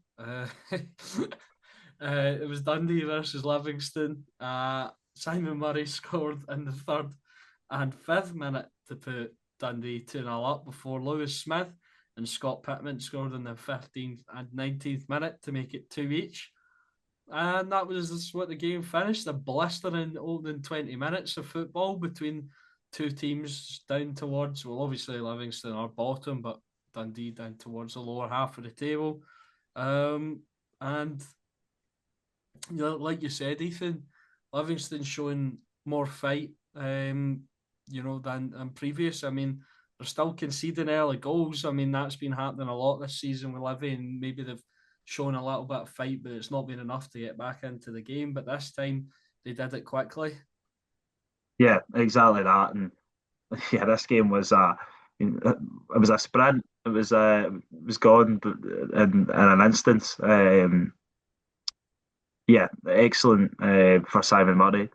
It was Dundee versus Livingston. Simon Murray scored in the third and fifth minute to put Dundee 2-0 up before Lewis Smith and Scott Pittman scored in the 15th and 19th minute to make it 2 each. And that was what the game finished. A blistering opening 20 minutes of football between two teams down towards, well, obviously Livingston are bottom, but Dundee down towards the lower half of the table. And like you said, Ethan, Livingston showing more fight, than previous. I mean, they're still conceding early goals. I mean, that's been happening a lot this season with Livy, and maybe they've shown a little bit of fight, but it's not been enough to get back into the game. But this time they did it quickly. Yeah, exactly that. And yeah, this game was it was a sprint. It was gone in an instant. Yeah, excellent for Simon Murray.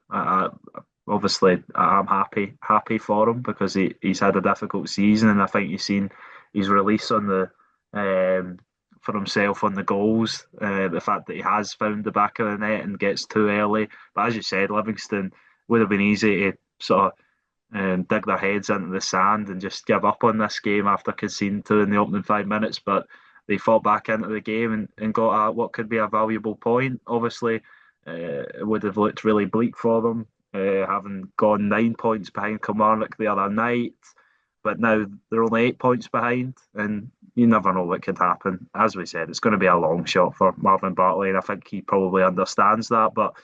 Obviously, I'm happy for him because he's had a difficult season, and I think you've seen his release on the for himself on the goals. The fact that he has found the back of the net and gets too early. But as you said, Livingston would have been easy to sort of dig their heads into the sand and just give up on this game after conceding two in the opening 5 minutes. But they fought back into the game and got what could be a valuable point. Obviously, it would have looked really bleak for them, having gone 9 points behind Kilmarnock the other night. But now they're only 8 points behind, and you never know what could happen. As we said, it's going to be a long shot for Marvin Bartley, and I think he probably understands that. But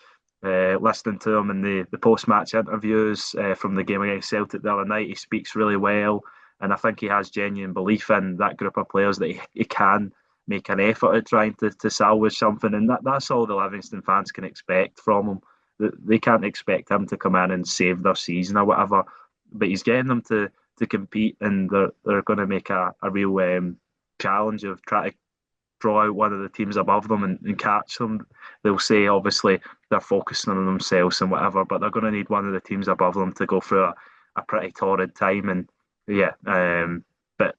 listening to him in the post match interviews from the game against Celtic the other night, he speaks really well. And I think he has genuine belief in that group of players that he can make an effort at trying to salvage something. And that's all the Livingston fans can expect from him. They can't expect him to come in and save their season or whatever. But he's getting them to compete, and they're going to make a real challenge of trying to draw out one of the teams above them and catch them. They'll say obviously they're focusing on themselves and whatever, but they're going to need one of the teams above them to go through a pretty torrid time. And yeah, but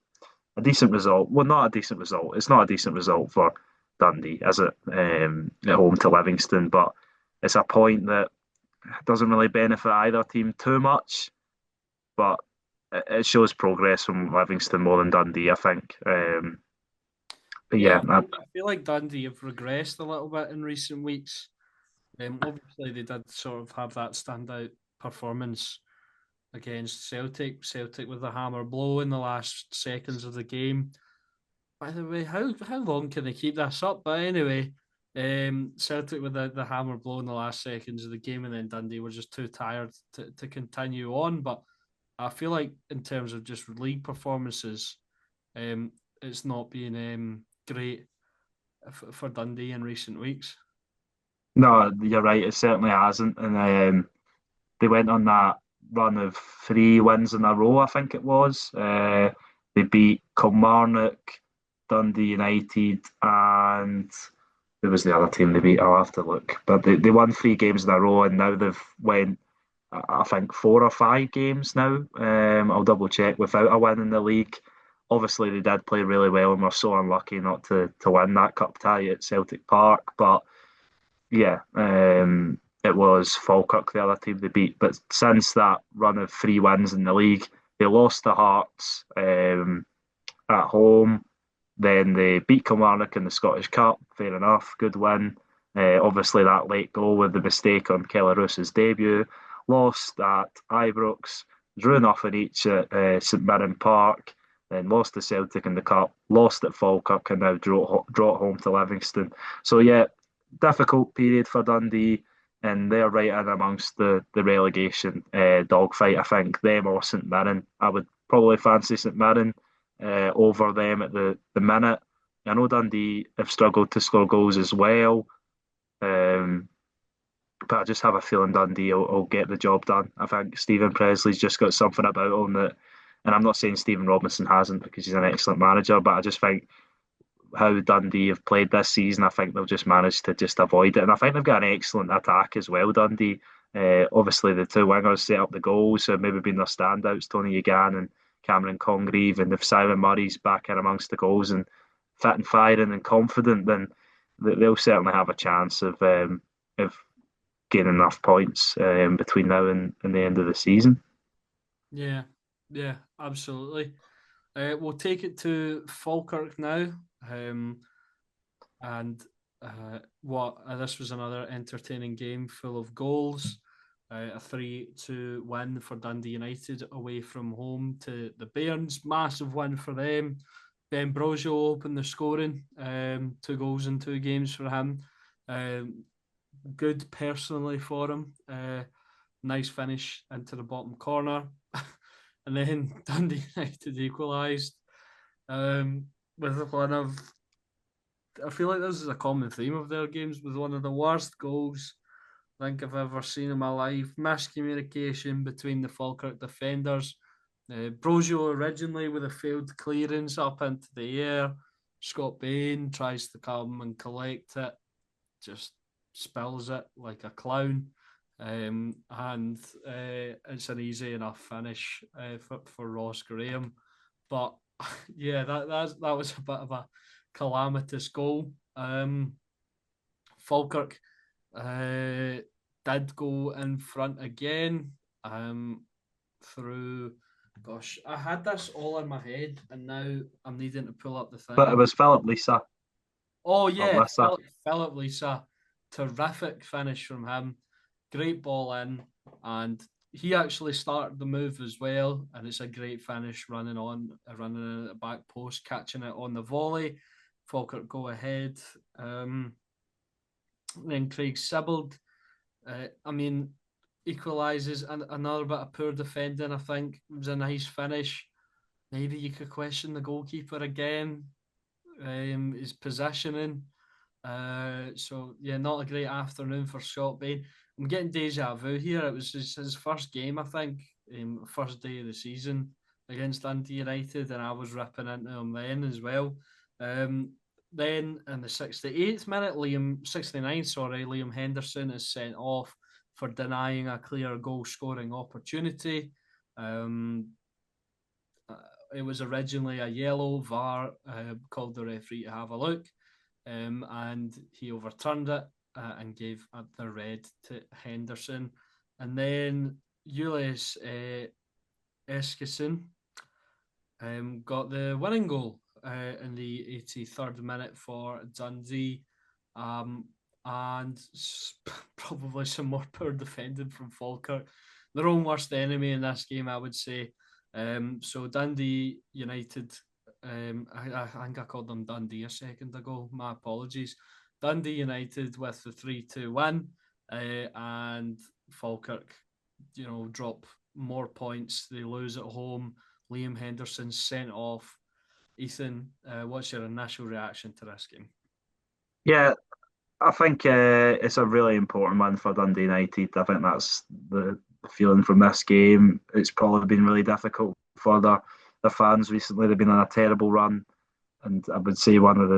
a decent result. Well, not a decent result. It's not a decent result for Dundee, is it? At home to Livingston, but it's a point that doesn't really benefit either team too much. But it shows progress from Livingston more than Dundee, I think. But Yeah, yeah, I feel like Dundee have regressed a little bit in recent weeks. Obviously, they did sort of have that standout performance against Celtic. Celtic with the hammer blow in the last seconds of the game. By the way, how long can they keep this up? But anyway, Celtic with the hammer blow in the last seconds of the game, and then Dundee were just too tired to continue on. But I feel like in terms of just league performances, it's not been great for Dundee in recent weeks. no, you're right. It certainly hasn't, and they went on that run of 3 wins in a row. I think it was. They beat Kilmarnock, Dundee United, and who was the other team they beat? I'll have to look. But they won 3 games in a row, and now they've went I think 4 or 5 games now. I'll double check without a win in the league. Obviously, they did play really well and were so unlucky not to win that cup tie at Celtic Park. But yeah, it was Falkirk, the other team they beat. But since that run of 3 wins in the league, they lost to Hearts at home. Then they beat Kilmarnock in the Scottish Cup. Fair enough, good win. Obviously, that late goal with the mistake on Kelly Roos's debut. Lost at Ibrox, drew nothing each at St Mirren Park. Then lost to Celtic in the Cup. Lost at Falkirk and now draw it home to Livingston. So yeah, difficult period for Dundee, and they're right in amongst the relegation dogfight. I think them or St Mirren. I would probably fancy St Mirren over them at the minute. I know Dundee have struggled to score goals as well, um, but I just have a feeling Dundee will get the job done. I think Stephen Presley's just got something about him that, and I'm not saying Stephen Robinson hasn't because he's an excellent manager, but I just think how Dundee have played this season, I think they'll just manage to just avoid it. And I think they've got an excellent attack as well, Dundee. Obviously, the two wingers set up the goals, so maybe been their standouts, Tony Egan and Cameron Congreve. And if Simon Murray's back in amongst the goals and fit and firing and confident, then they'll certainly have a chance of gaining enough points between now and the end of the season. Yeah, yeah, absolutely. We'll take it to Falkirk now. Um, and what this was another entertaining game full of goals. A 3-2 win for Dundee United away from home to the Bairns. Massive win for them. Ben Brojo opened the scoring. 2 goals in 2 games for him. Good personally for him. Nice finish into the bottom corner. and then Dundee United equalised with one of. I feel like this is a common theme of their games, with one of the worst goals I think I've ever seen in my life. Miscommunication between the Falkirk defenders. Brosio originally with a failed clearance up into the air. Scott Bain tries to come and collect it, just spills it like a clown. And it's an easy enough finish for Ross Graham. But yeah, that was a bit of a calamitous goal. Falkirk did go in front again through. Gosh, I had this all in my head, and now I'm needing to pull up the But it thing. was Philip Lisa Oh or yeah, Lissa. Philip Lisa, terrific finish from him. Great ball in, and he actually started the move as well. And it's a great finish, running in at the back post, catching it on the volley. Falkirk go ahead. Then Craig Sibbald, I mean, equalises, and another bit of poor defending. I think it was a nice finish. Maybe you could question the goalkeeper again. His positioning. So yeah, not a great afternoon for Scott Bain. I'm getting deja vu here. It was his first game, I think, first day of the season against Dundee United, and I was ripping into him then as well. Um, then in the 68th minute, 69, sorry, Liam Henderson is sent off for denying a clear goal scoring opportunity. Um, it was originally a yellow. VAR called the referee to have a look, and he overturned it and gave the red to Henderson. And then Julius Eskison got the winning goal in the 83rd minute for Dundee. And probably some more poor defending from Falkirk. Their own worst enemy in this game, I would say. So Dundee United, I think I called them Dundee a second ago. My apologies. Dundee United with the 3-2 win, and Falkirk, drop more points. They lose at home. Liam Henderson sent off. Ethan, what's your initial reaction to this game? Yeah, I think it's a really important one for Dundee United. I think that's the feeling from this game. It's probably been really difficult for the fans recently. They've been on a terrible run, and I would say one of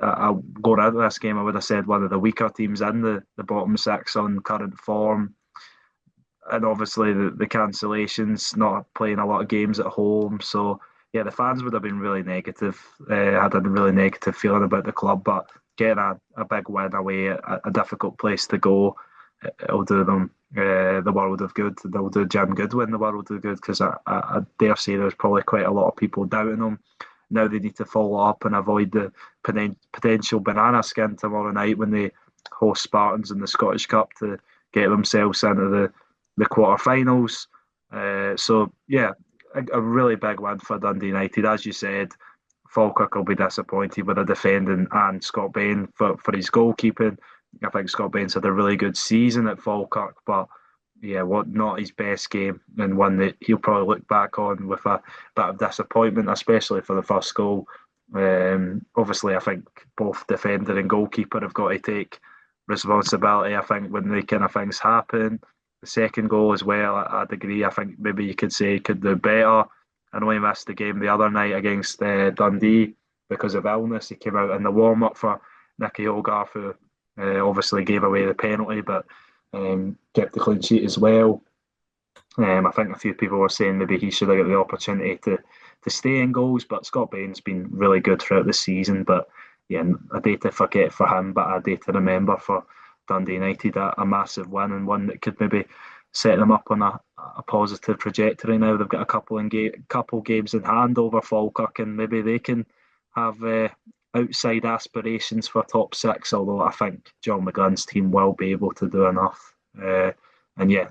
I'll go into this game. I would have said one of the weaker teams in the bottom six on current form, and obviously the cancellations, not playing a lot of games at home. So yeah, the fans would have been really negative. Had a really negative feeling about the club, but getting a big win away, a difficult place to go, it'll do them the world of good. They'll do Jim Goodwin the world of good, because I dare say there's probably quite a lot of people doubting them. Now they need to follow up and avoid the potential banana skin tomorrow night when they host Spartans in the Scottish Cup to get themselves into the quarterfinals. So yeah, a really big win for Dundee United. As you said, Falkirk will be disappointed with the defending and Scott Bain for his goalkeeping. I think Scott Bain's had a really good season at Falkirk, but yeah, not his best game, and one that he'll probably look back on with a bit of disappointment, especially for the first goal. Obviously, I think both defender and goalkeeper have got to take responsibility. I think when the kind of things happen, the second goal as well, I'd agree. I think maybe you could say he could do better. I know he missed the game the other night against Dundee because of illness. He came out in the warm up for Nicky Hogarth, who obviously gave away the penalty, but kept the clean sheet as well. I think a few people were saying maybe he should have got the opportunity to stay in goals, but Scott Bain's been really good throughout the season. But yeah, a day to forget for him, but a day to remember for Dundee United. A massive win, and one that could maybe set them up on a positive trajectory. Now they've got a couple games in hand over Falkirk, and maybe they can have outside aspirations for top six. Although I think John McGlynn's team will be able to do enough. And yeah,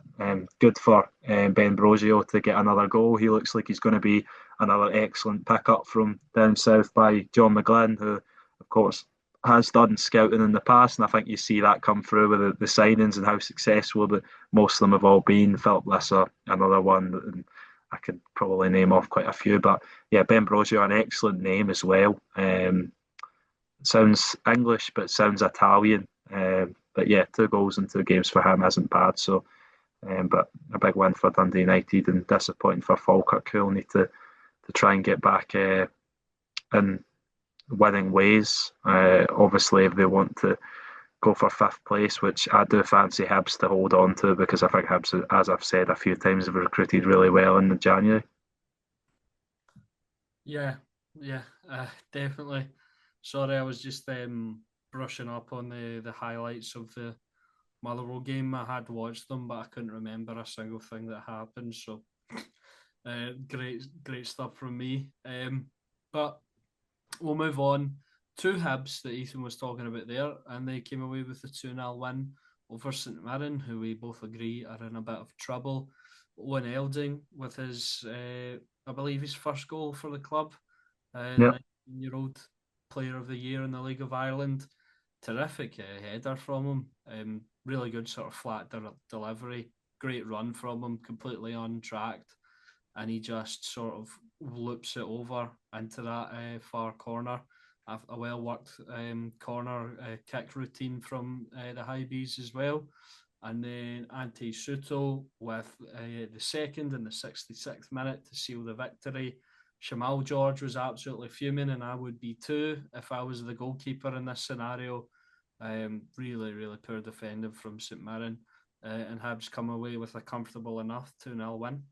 good for Ben Brosio to get another goal. He looks like he's going to be another excellent pickup from down south by John McGlynn, who, of course, has done scouting in the past. And I think you see that come through with the signings and how successful that most of them have all been. Philip Lisser, another one. And I could probably name off quite a few. But yeah, Ben Brosio, an excellent name as well. Sounds English, but sounds Italian. But yeah, 2 goals in 2 games for him isn't bad. So, but a big win for Dundee United and disappointing for Falkirk, who'll need to try and get back in winning ways. Obviously, if they want to go for 5th place, which I do fancy Hibs to hold on to because I think Hibs, as I've said a few times, have recruited really well in January. Yeah, yeah, definitely. Sorry, I was just brushing up on the highlights of the Motherwell game. I had watched them, but I couldn't remember a single thing that happened. So, great stuff from me. But we'll move on to Hibs that Ethan was talking about there, and they came away with a 2-0 win over St Mirren, who we both agree are in a bit of trouble. Owen Elding with his, I believe, his first goal for the club, the Yep. 19-year-old player of the year in the League of Ireland. Terrific header from him. Really good sort of flat delivery. Great run from him, completely untracked. And he just sort of loops it over into that far corner. A well worked corner kick routine from the Highbees as well. And then Ante Suto with the second in the 66th minute to seal the victory. Shamal George was absolutely fuming, and I would be too if I was the goalkeeper in this scenario. Really, really poor defending from St Mirren, and Hibs come away with a comfortable enough 2-0 win.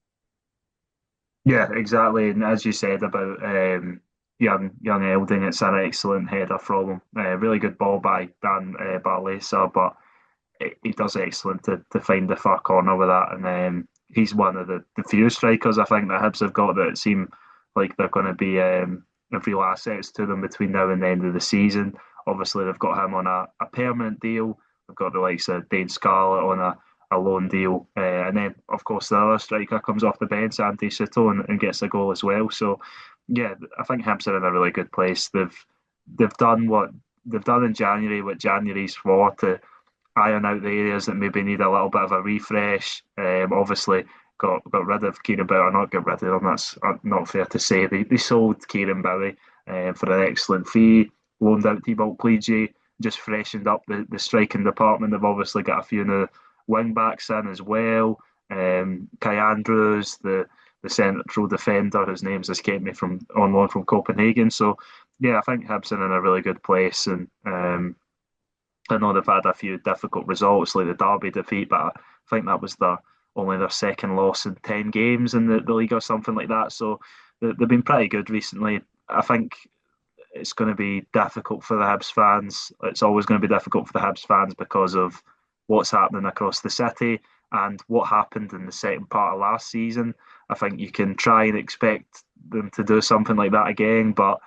Yeah, exactly. And as you said about young Elding, it's an excellent header from him. Really good ball by Dan Barlesa, but he does excellent to find the far corner with that. And he's one of the few strikers I think that Hibs have got that seem like they're going to be real assets to them between now and the end of the season. Obviously, they've got him on a permanent deal. They've got the likes of Dane Scarlett on a loan deal. And then, of course, the other striker comes off the bench, Andy Sito, and gets a goal as well. So, yeah, I think Hibs are in a really good place. They've done what they've done in January, what January's for, to iron out the areas that maybe need a little bit of a refresh. Obviously, got rid of Kieran Bowie, not get rid of him. That's not fair to say. They sold Kieran Bowie for an excellent fee. Loaned out Thibault Clige, just freshened up the striking department. They've obviously got a few new wing backs in as well. Kai Andrews, the central defender, whose name's escaped me from on loan from Copenhagen. So yeah, I think Hibs are in a really good place, and I know they've had a few difficult results, like the Derby defeat, but I think that was only their second loss in 10 games in the league or something like that. So they've been pretty good recently. I think it's going to be difficult for the Hibs fans. It's always going to be difficult for the Hibs fans because of what's happening across the city and what happened in the second part of last season. I think you can try and expect them to do something like that again, but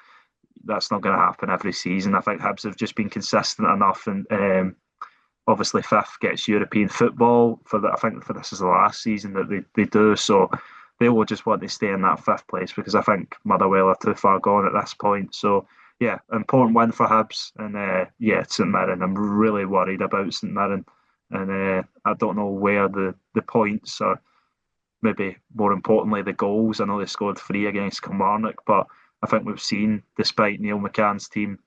that's not going to happen every season. I think Hibs have just been consistent enough, and obviously fifth gets European football for that. I think for this is the last season that they do, so they will just want to stay in that 5th place because I think Motherwell are too far gone at this point. So yeah, important win for Hibs, and yeah, St Mirren. I'm really worried about St Mirren, and I don't know where the points are. Maybe more importantly, the goals. I know they scored 3 against Kilmarnock, but I think we've seen, despite Neil McCann's team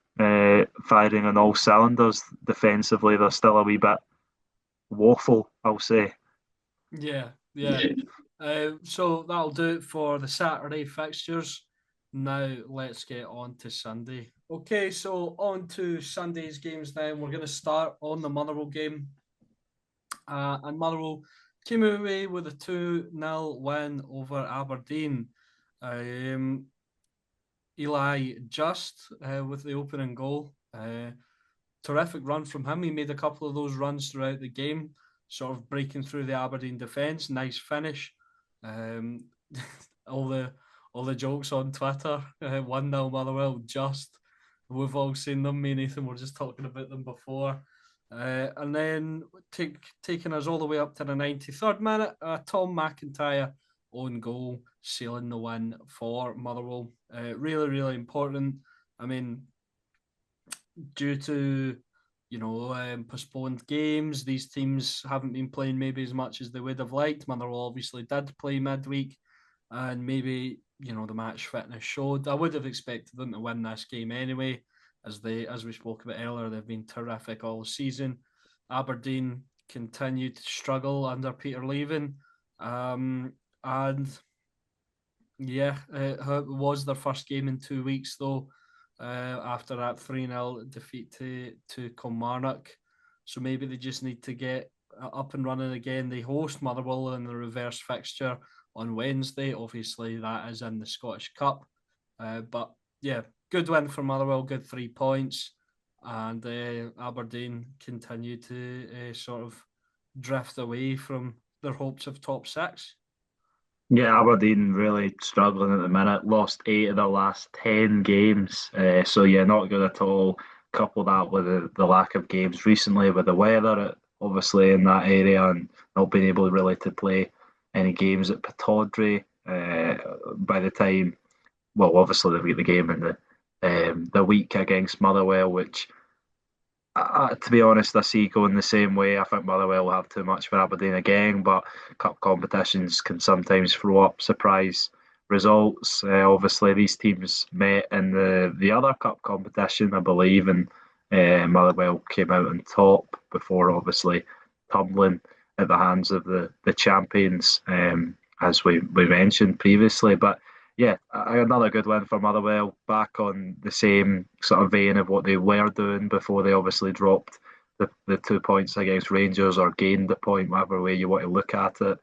firing on all cylinders defensively, they're still a wee bit woeful, I'll say. Yeah, yeah. So that'll do it for the Saturday fixtures. Now let's get on to Sunday. Okay, so on to Sunday's games then. We're going to start on the Motherwell game. And Motherwell came away with a 2-0 win over Aberdeen. Um, Eli Just with the opening goal. Terrific run from him. He made a couple of those runs throughout the game, sort of breaking through the Aberdeen defence. Nice finish. Um, all the jokes on Twitter. 1-0 Motherwell just. We've all seen them. Me and Ethan were just talking about them before. And then taking us all the way up to the 93rd minute, Tom McIntyre own goal, sealing the win for Motherwell. Really, really important. I mean, due to postponed games, these teams haven't been playing maybe as much as they would have liked. Motherwell obviously did play midweek, and maybe the match fitness showed. I would have expected them to win this game anyway, as we spoke about earlier, they've been terrific all season. Aberdeen continued to struggle under Peter Leaving, and yeah, it was their first game in 2 weeks though. After that 3-0 defeat to Kilmarnock, so maybe they just need to get up and running again. They host Motherwell in the reverse fixture on Wednesday. Obviously, that is in the Scottish Cup. But yeah, good win for Motherwell, good 3 points. And Aberdeen continue to sort of drift away from their hopes of top six. Yeah, Aberdeen really struggling at the minute. Lost 8 of their last 10 games. So yeah, not good at all. Couple that with the lack of games recently with the weather, obviously in that area, and not being able really to play any games at Pittodrie. By the time, well, obviously they've got the game in the week against Motherwell, which to be honest, I see going the same way. I think Motherwell will have too much for Aberdeen again, but cup competitions can sometimes throw up surprise results. Obviously, these teams met in the other cup competition, I believe, and Motherwell came out on top before obviously tumbling at the hands of the champions, as we mentioned previously. But yeah, another good win for Motherwell, back on the same sort of vein of what they were doing before they obviously dropped the 2 points against Rangers, or gained the point, whatever way you want to look at it.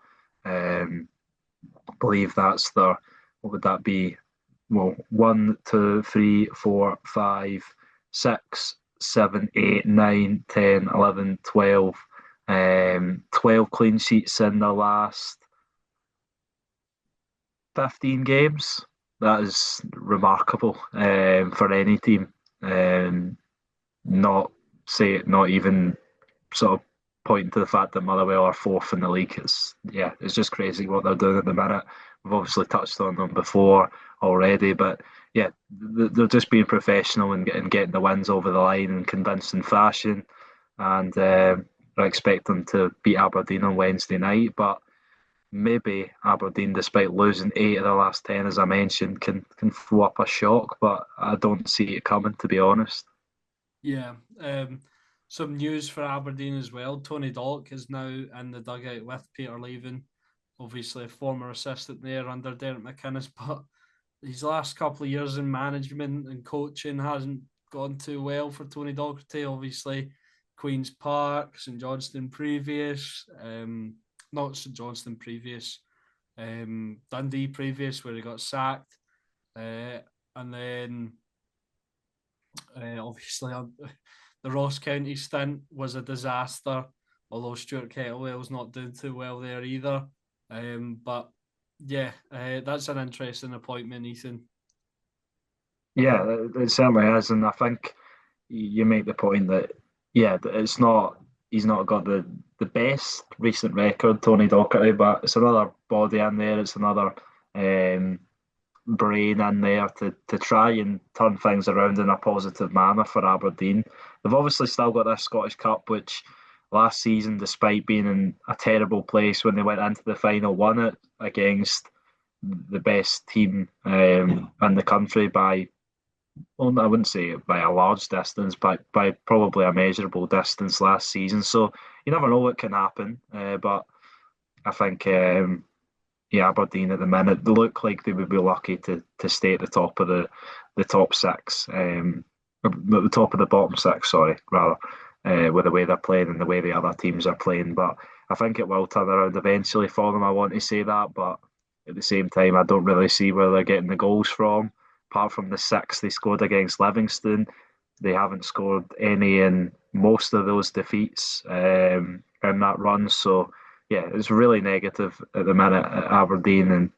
I believe that's their, what would that be? Well, 1, 2, 3, 4, 5, 6, 7, 8, 9, 10, 11, 12. 12 clean sheets in the last 15 games. That is remarkable for any team. Um, not even sort of pointing to the fact that Motherwell are fourth in the league. It's just crazy what they're doing at the minute. We've obviously touched on them before already, but yeah, they're just being professional and getting the wins over the line in convincing fashion. And I expect them to beat Aberdeen on Wednesday night, but maybe Aberdeen, despite losing 8 of the last 10, as I mentioned, can throw up a shock, but I don't see it coming, to be honest. Yeah. Some news for Aberdeen as well. Tony Dock is now in the dugout with Peter Leaving, obviously a former assistant there under Derek McInnes, but his last couple of years in management and coaching hasn't gone too well for Tony Docherty. Obviously, Queen's Park, St Johnstone previous, not St Johnstone previous, Dundee previous, where he got sacked, and then obviously the Ross County stint was a disaster. Although Stuart Kettlewell's not doing too well there either. But yeah, that's an interesting appointment, Ethan. Yeah, it certainly is, and I think you make the point that yeah, it's not he's not got the best recent record, Tony Docherty, but it's another body in there. It's another um, brain in there to try and turn things around in a positive manner for Aberdeen. They've obviously still got this Scottish Cup, which last season, despite being in a terrible place when they went into the final, won it against the best team in the country by, well, I wouldn't say by a large distance, but by probably a measurable distance last season. So you never know what can happen. But I think yeah, Aberdeen at the minute, they look like they would be lucky to stay at the top of the top six, at the top of the bottom six, sorry, rather, with the way they're playing and the way the other teams are playing. But I think it will turn around eventually for them. I want to say that, but at the same time, I don't really see where they're getting the goals from. Apart from the six they scored against Livingston, they haven't scored any in most of those defeats in that run. So yeah, it's really negative at the minute at Aberdeen, and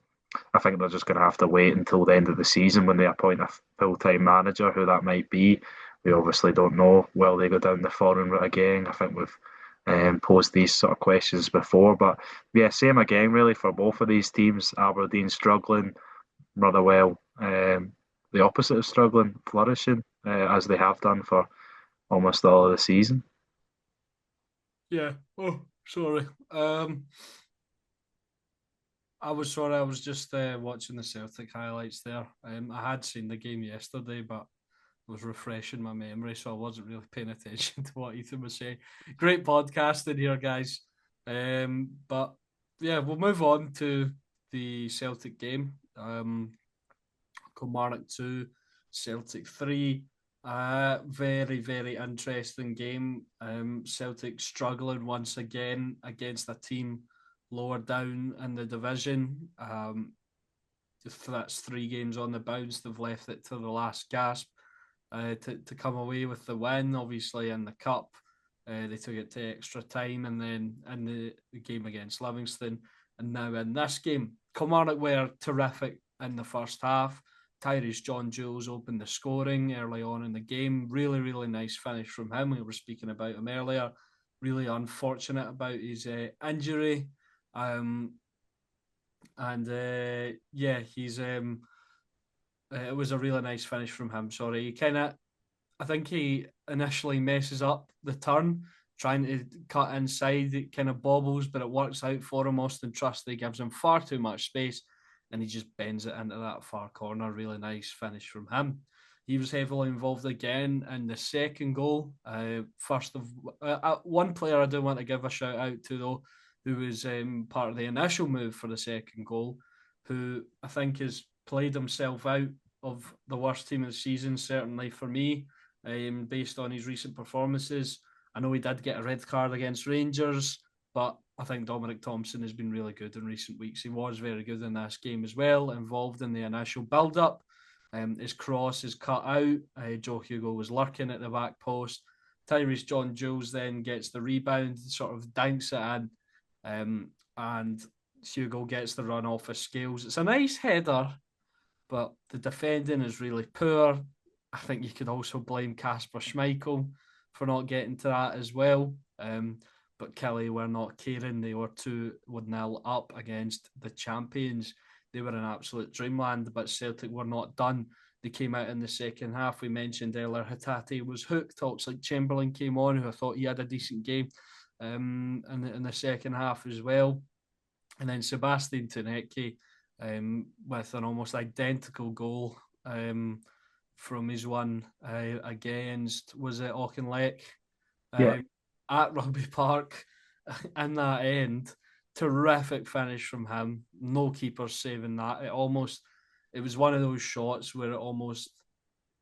I think they're just going to have to wait until the end of the season when they appoint a full-time manager, who that might be. We obviously don't know. Will they go down the foreign route again? I think we've posed these sort of questions before, but yeah, same again really for both of these teams. Aberdeen struggling, Motherwell the opposite of struggling, flourishing as they have done for almost all of the season. Yeah. Oh, sorry. I was sorry, I was just watching the Celtic highlights there. I had seen the game yesterday, but was refreshing my memory, so I wasn't really paying attention to what Ethan was saying. Great podcasting here, guys. But yeah, we'll move on to the Celtic game. Kilmarnock 2, Celtic 3. Very, very interesting game. Celtic struggling once again against a team lower down in the division. That's 3 games on the bounce. They've left it to the last gasp to come away with the win. Obviously, in the cup, they took it to extra time, and then in the game against Livingston, and now in this game, Kilmarnock were terrific in the first half. Tyrese John Jules opened the scoring early on in the game. Really, really nice finish from him. We were speaking about him earlier. Really unfortunate about his injury. Yeah, it was a really nice finish from him. Sorry, I think he initially messes up the turn, trying to cut inside. It kind of bobbles, but it works out for him. Austin Trusty gives him far too much space, and he just bends it into that far corner. Really nice finish from him. He was heavily involved again in the second goal. One player I do want to give a shout out to, though, who was part of the initial move for the second goal, who I think has played himself out of the worst team of the season, certainly for me, based on his recent performances. I know he did get a red card against Rangers, but I think Dominic Thompson has been really good in recent weeks. He was very good in this game as well, involved in the initial build-up. His cross is cut out. Joe Hugo was lurking at the back post. Tyrese John Jules then gets the rebound, sort of dinks it in, and Hugo gets the run off his scales. It's a nice header, but the defending is really poor. I think you could also blame Kasper Schmeichel for not getting to that as well. But Kelly were not caring. They were 2-0 up against the champions. They were in absolute dreamland, but Celtic were not done. They came out in the second half. We mentioned earlier, Hatate was hooked. Oxlade-Chamberlain came on, who I thought he had a decent game in the second half as well. And then Sebastian Tanecki with an almost identical goal from his one against, was it Auchinleck? Yeah. At Rugby Park in that end. Terrific finish from him. No keeper saving that. It was one of those shots where it almost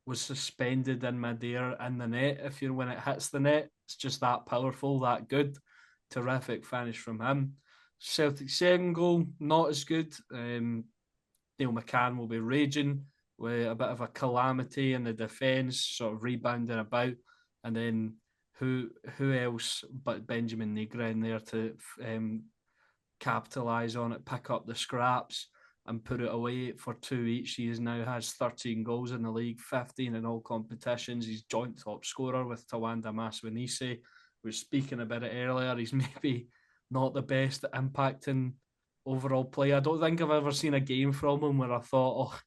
was suspended in midair in the net. When it hits the net, it's just that powerful, that good. Terrific finish from him. Celtic second goal, not as good. Neil McCann will be raging with a bit of a calamity in the defence, sort of rebounding about, and then who else but Benjamin Negra in there to capitalise on it, pick up the scraps and put it away for 2 each. He now has 13 goals in the league, 15 in all competitions. He's joint top scorer with Tawanda Maswanise. We were speaking about it earlier. He's maybe not the best at impacting overall play. I don't think I've ever seen a game from him where I thought, oh,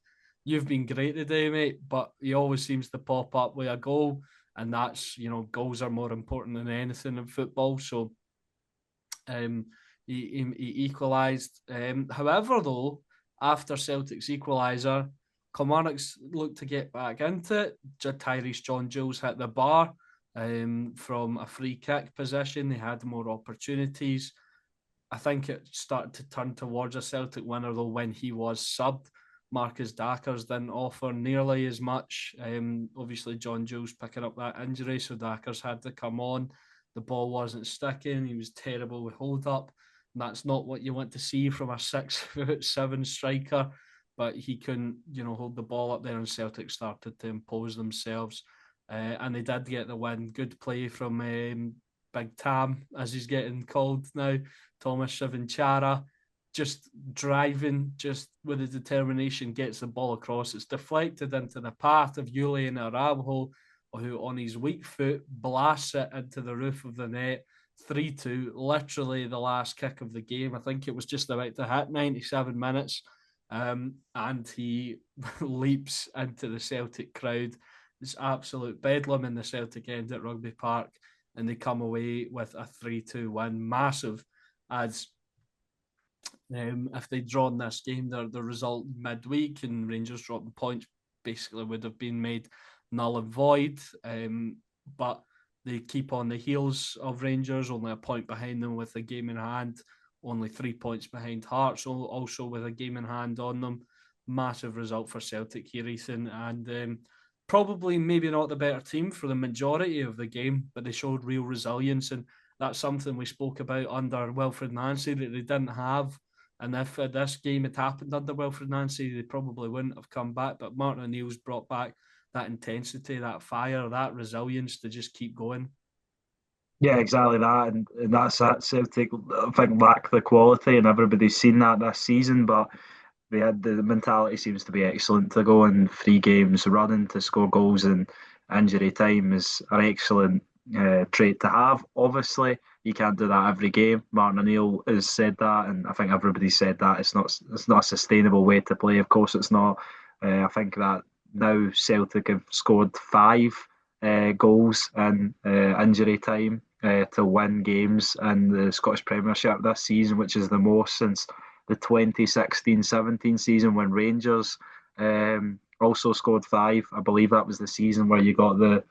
you've been great today, mate. But he always seems to pop up with a goal. And that's, goals are more important than anything in football. So he equalised. However, though, after Celtic's equaliser, Kilmarnock's looked to get back into it. Tyrese John Jules hit the bar from a free kick position. They had more opportunities. I think it started to turn towards a Celtic winner, though, when he was subbed. Marcus Dackers didn't offer nearly as much. Obviously, John Jules picking up that injury, so Dackers had to come on. The ball wasn't sticking. He was terrible with hold up. And that's not what you want to see from a 6'7" striker. But he couldn't, hold the ball up there, and Celtic started to impose themselves. And they did get the win. Good play from Big Tam, as he's getting called now, Thomas Shivanchara. Just driving, just with the determination, gets the ball across. It's deflected into the path of Julian Araujo, who on his weak foot blasts it into the roof of the net. 3-2, literally the last kick of the game. I think it was just about to hit 97 minutes. And he leaps into the Celtic crowd. It's absolute bedlam in the Celtic end at Rugby Park, and they come away with a 3-2 win. Massive, as If they'd drawn this game, the result midweek and Rangers dropping points basically would have been made null and void. But they keep on the heels of Rangers, only a point behind them with a game in hand, only 3 points behind Hearts, also with a game in hand on them. Massive result for Celtic here, Ethan, and probably maybe not the better team for the majority of the game, but they showed real resilience, and that's something we spoke about under Wilfred Nancy that they didn't have. And if this game had happened under Wilfred Nancy, they probably wouldn't have come back. But Martin O'Neill's brought back that intensity, that fire, that resilience to just keep going. Yeah, exactly that, and that's that. Celtic, I think, lack the quality, and everybody's seen that this season. But they had the mentality seems to be excellent to go in 3 games running to score goals in injury time is an excellent trait to have. Obviously, you can't do that every game. Martin O'Neill has said that, and I think everybody said that it's not a sustainable way to play. Of course, it's not. I think that now Celtic have scored 5 goals in injury time to win games in the Scottish Premiership this season, which is the most since the 2016-17 season when Rangers also scored 5. I believe that was the season where you got the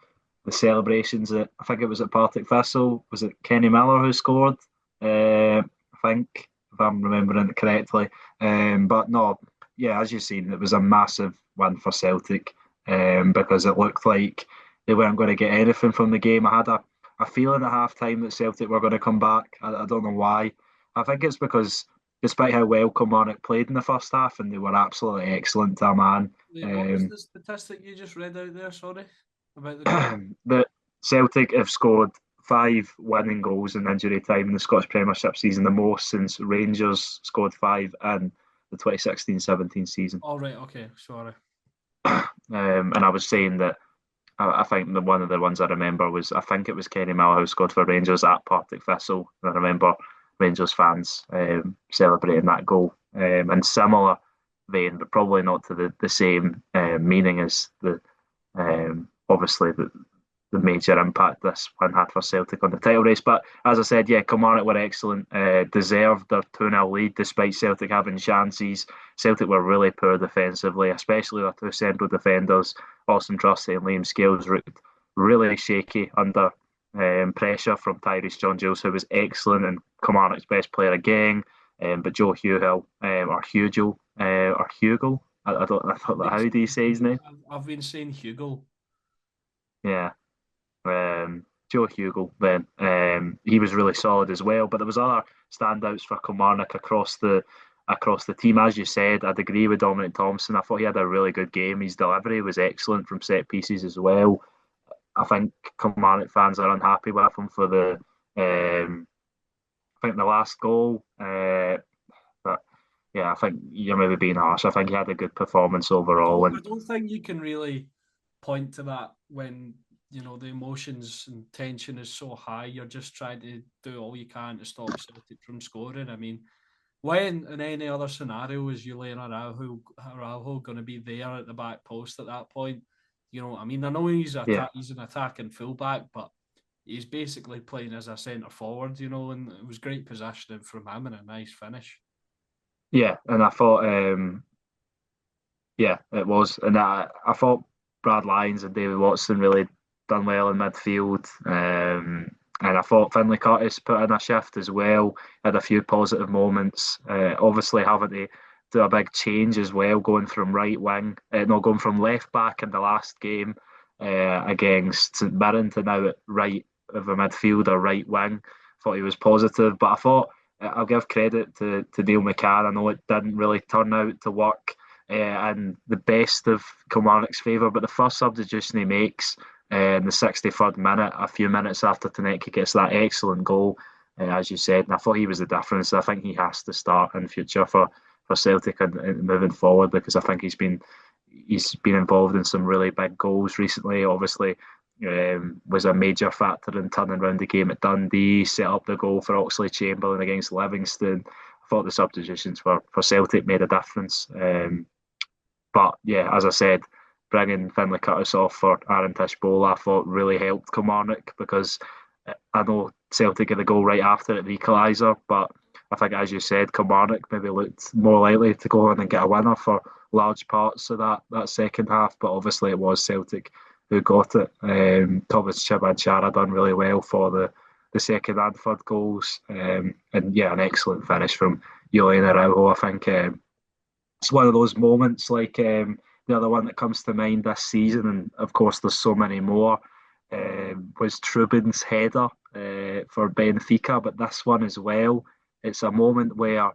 celebrations at, I think it was at Partick Thistle. Was it Kenny Miller who scored? I think, if I'm remembering it correctly. But no, yeah, as you've seen, it was a massive win for Celtic because it looked like they weren't going to get anything from the game. I had a feeling at half time that Celtic were going to come back. I don't know why. I think it's because despite how well Kilmarnock played in the first half, and they were absolutely excellent to a man. Wait, what was Um, the statistic you just read out there? Sorry, about the goal. that Celtic have scored 5 winning goals in injury time in the Scottish Premiership season, the most since Rangers scored 5 in the 2016-17 season. All right, okay, sorry. And I was saying that I think one of the ones I remember was I think it was Kenny Miller who scored for Rangers at Partick Thistle. And I remember Rangers fans celebrating that goal. In similar vein, but probably not to the same meaning as obviously the major impact this win had for Celtic on the title race. But as I said, yeah, Kilmarnock were excellent, deserved their 2-0 lead despite Celtic having chances. Celtic were really poor defensively, especially their 2 central defenders, Austin Trusty and Liam Scales, really shaky under pressure from Tyrese John Jules, who was excellent and Kilmarnock's best player again. But Joe Hugill, or Hugo, I don't, how do you say his name? I've been saying Hugo. Yeah, Joe Hugel then. He was really solid as well. But there was other standouts for Kilmarnock across the team. As you said, I'd agree with Dominic Thompson. I thought he had a really good game. His delivery was excellent from set pieces as well. I think Kilmarnock fans are unhappy with him for I think the last goal. But yeah, I think you're maybe being harsh. I think he had a good performance overall. I And don't think you can really point to that when the emotions and tension is so high. You're just trying to do all you can to stop Celtic from scoring. I mean, when in any other scenario is Julian Araujo going to be there at the back post at that point? You know, I mean, I know yeah, he's an attacking fullback, but he's basically playing as a centre forward. And it was great positioning from him and a nice finish. yeah, and I thought yeah, it was, and I thought Brad Lyons and David Watson really done well in midfield, and I thought Finlay Curtis put in a shift as well. Had a few positive moments. Obviously, having to do a big change as well, going from right wing, no, going from left back in the last game against St Mirren to now at right of a midfielder, right wing. Thought he was positive, but I thought I'll give credit to Neil McCann. I know it didn't really turn out to work in the best of Kilmarnock's favour. But the first substitution he makes in the 63rd minute, a few minutes after Taneki gets that excellent goal, as you said, and I thought he was the difference. I think he has to start in future for Celtic and moving forward because I think he's been involved in some really big goals recently. Obviously, was a major factor in turning around the game at Dundee, set up the goal for Oxley Chamberlain against Livingston. I thought the substitutions for Celtic made a difference. But yeah, as I said, bringing Finlay Curtis off for Aaron Tishbola, I thought really helped Kilmarnock because I know Celtic get the goal right after it, the equaliser, but I think, as you said, Kilmarnock maybe looked more likely to go on and get a winner for large parts of that second half, but obviously it was Celtic who got it. Thomas Chibanchara done really well for the second and third goals, and yeah, an excellent finish from Julian Araujo. I think it's one of those moments like the other one that comes to mind this season, and of course there's so many more. Was Trubin's header for Benfica, but this one as well. It's a moment where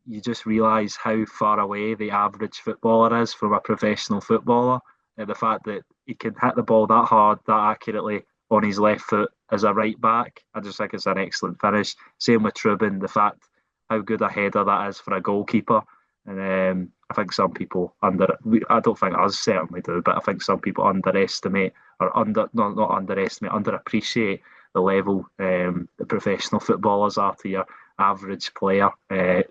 you just realise how far away the average footballer is from a professional footballer. And the fact that he can hit the ball that hard, that accurately on his left foot as a right back, I just think it's an excellent finish. Same with Trubin, the fact how good a header that is for a goalkeeper. And I think some people I don't think us certainly do, but I think some people underestimate or not underestimate, underappreciate the level the professional footballers are to your average player,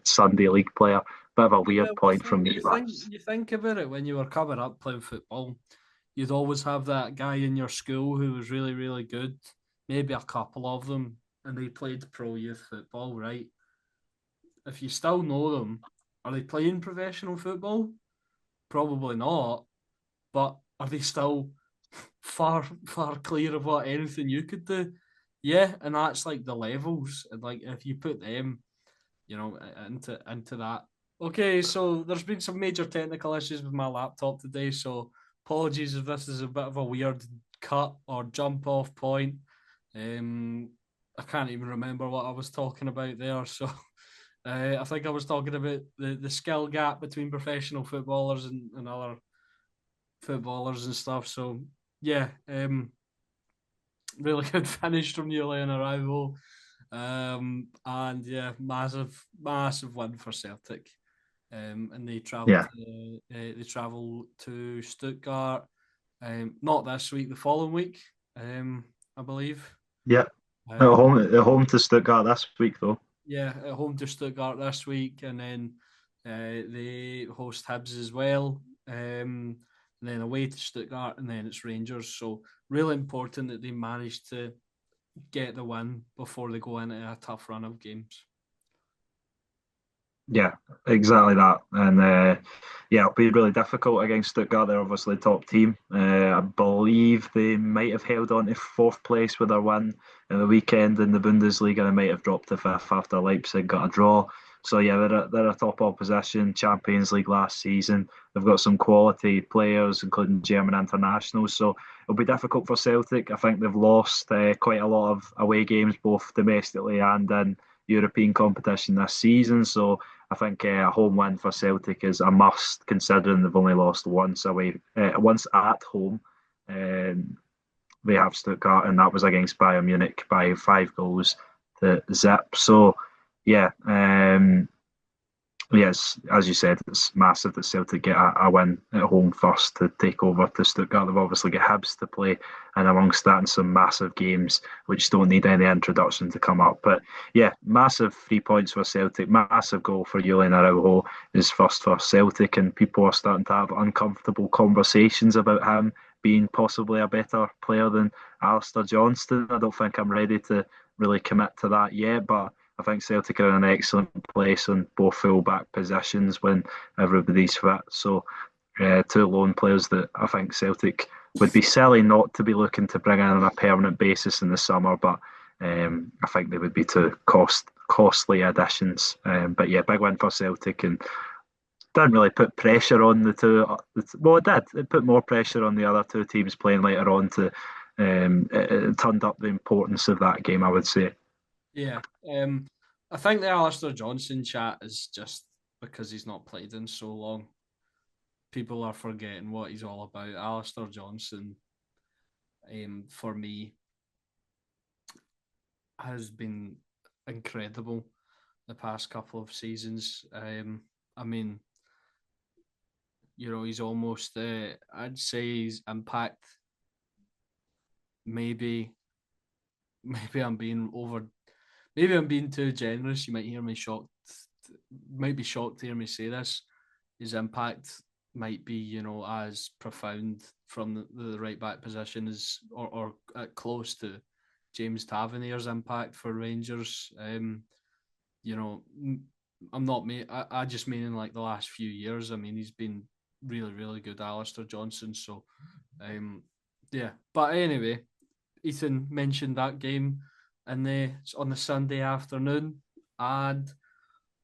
Sunday league player. Bit of a Yeah, weird well, point from me, but you think about it when you were coming up playing football, you'd always have that guy in your school who was really, really good, maybe a couple of them, and they played pro youth football, right? If you still know them, are they playing professional football? Probably not, but are they still far, far clear of what anything you could do? Yeah, and that's like the levels, and like if you put them, into that. Okay, so there's been some major technical issues with my laptop today, so apologies if this is a bit of a weird cut or jump off point. Um, I can't even remember what I was talking about there, so I think I was talking about the skill gap between professional footballers and other footballers and stuff. So yeah, really good finish from Julian Arrival. And yeah, massive, massive win for Celtic. And yeah, they travel to Stuttgart. Not this week, the following week. I believe. yeah. Um, At home to Stuttgart this week though. yeah, at home to Stuttgart this week, and then they host Hibs as well. And then away to Stuttgart, and then it's Rangers. So really important that they manage to get the win before they go into a tough run of games. Yeah, exactly that. And yeah, it'll be really difficult against Stuttgart. They're obviously top team. I believe they might have held on to fourth place with their win in the weekend in the Bundesliga. They might have dropped to fifth after Leipzig got a draw. So yeah, they're a top opposition. Champions League last season. They've got some quality players, including German internationals. So it'll be difficult for Celtic. I think they've lost quite a lot of away games, both domestically and in European competition this season. So I think a home win for Celtic is a must, considering they've only lost once away, once at home. Um, they have Stuttgart, and that was against Bayern Munich by 5 goals to zip. So, yeah, yes, as you said, it's massive that Celtic get a win at home first to take over to Stuttgart. They've obviously got Hibs to play, and amongst that, and some massive games which don't need any introduction to come up. But yeah, massive 3 points for Celtic, massive goal for Julian Araujo, his first for Celtic, and people are starting to have uncomfortable conversations about him being possibly a better player than Alistair Johnston. I don't think I'm ready to really commit to that yet, but I think Celtic are in an excellent place on both full back positions when everybody's fit. So, two loan players that I think Celtic would be silly not to be looking to bring in on a permanent basis in the summer, but I think they would be two costly additions. But yeah, big win for Celtic and didn't really put pressure on the two. Well, it did. It put more pressure on the other two teams playing later on to. It turned up the importance of that game, I would say. Yeah. I think the Alistair Johnson chat is just because he's not played in so long. People are forgetting what he's all about. Alistair Johnson, for me, has been incredible the past couple of seasons. I mean, he's almost, I'd say his impact, maybe, maybe I'm being over, maybe I'm being too generous. You might hear me shocked, might be shocked to hear me say this. His impact might be, as profound from the right back position as or close to James Tavernier's impact for Rangers. you know, I'm not me. I just mean in like the last few years. I mean, he's been really, really good, Alistair Johnson. So, um, yeah. But anyway, Ethan mentioned that game and it's on the Sunday afternoon, and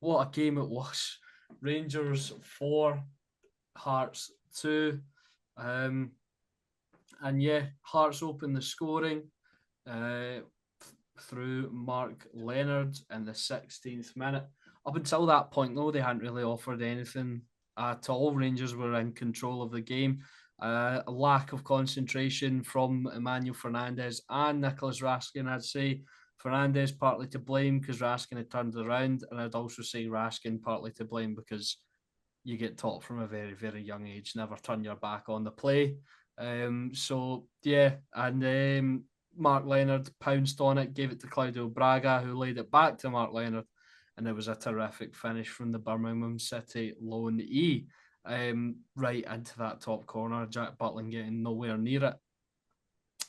what a game it was! Rangers 4, Hearts 2. Um, and yeah, Hearts opened the scoring uh, through Mark Leonard in the 16th minute. Up until that point, though, they hadn't really offered anything at all. Rangers were in control of the game. A lack of concentration from Emmanuel Fernandez and Nicholas Raskin, I'd say. Fernandez partly to blame because Raskin had turned it around, and I'd also say Raskin partly to blame because you get taught from a very, very young age, never turn your back on the play. So yeah, and Mark Leonard pounced on it, gave it to Claudio Braga, who laid it back to Mark Leonard, and it was a terrific finish from the Birmingham City lone E, right into that top corner. Jack Butland getting nowhere near it.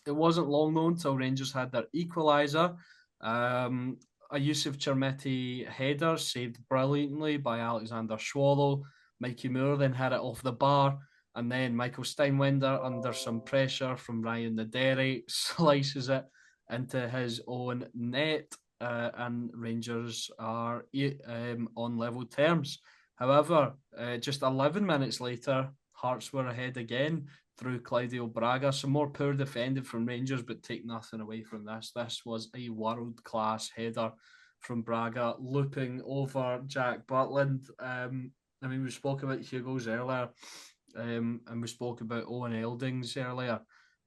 It wasn't long though until Rangers had their equaliser. A Yusuf Chermiti header saved brilliantly by Alexander Swallow. Mikey Moore then had it off the bar, and then Michael Steinwender, under some pressure from Ryan Naderi, slices it into his own net, and Rangers are on level terms. However, just 11 minutes later, Hearts were ahead again through Claudio Braga. Some more poor defending from Rangers, but take nothing away from this. This was a world-class header from Braga, looping over Jack Butland. I mean, we spoke about Hugo's earlier, and we spoke about Owen Eldings earlier.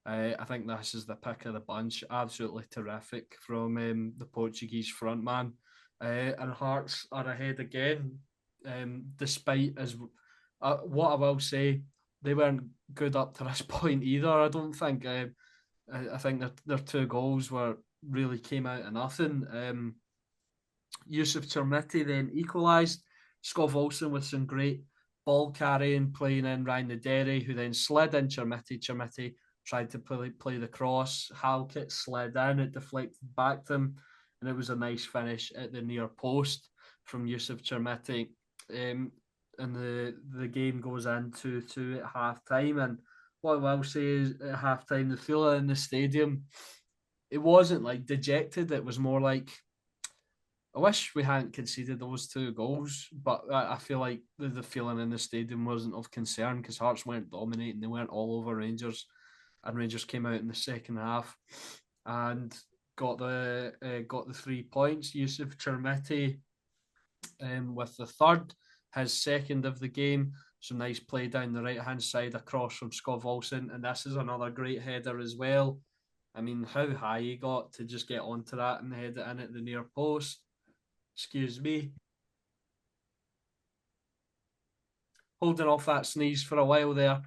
I think this is the pick of the bunch. Absolutely terrific from the Portuguese frontman. And Hearts are ahead again, despite as what I will say, they weren't good up to this point either. I don't think. I think their two goals were really came out of nothing. Yusuf Chermiti then equalised. Scott Olsen with some great ball carrying, playing in Ryan Naderi, who then slid in Chermiti. Chermiti tried to play the cross. Halkett slid in, it deflected back to him, and it was a nice finish at the near post from Yusuf Chermiti. And the game goes into 2 at half time. And what I will say is at half time, the feeling in the stadium, it wasn't like dejected. It was more like, I wish we hadn't conceded those 2 goals, but I feel like the feeling in the stadium wasn't of concern because Hearts weren't dominating. They weren't all over Rangers, and Rangers came out in the second half and got the 3 points. Yusuf Chermiti with the third, his second of the game. Some nice play down the right hand side across from Scott Olsen, and this is another great header as well. I mean, how high he got to just get onto that and head it in at the near post. Excuse me. Holding off that sneeze for a while there.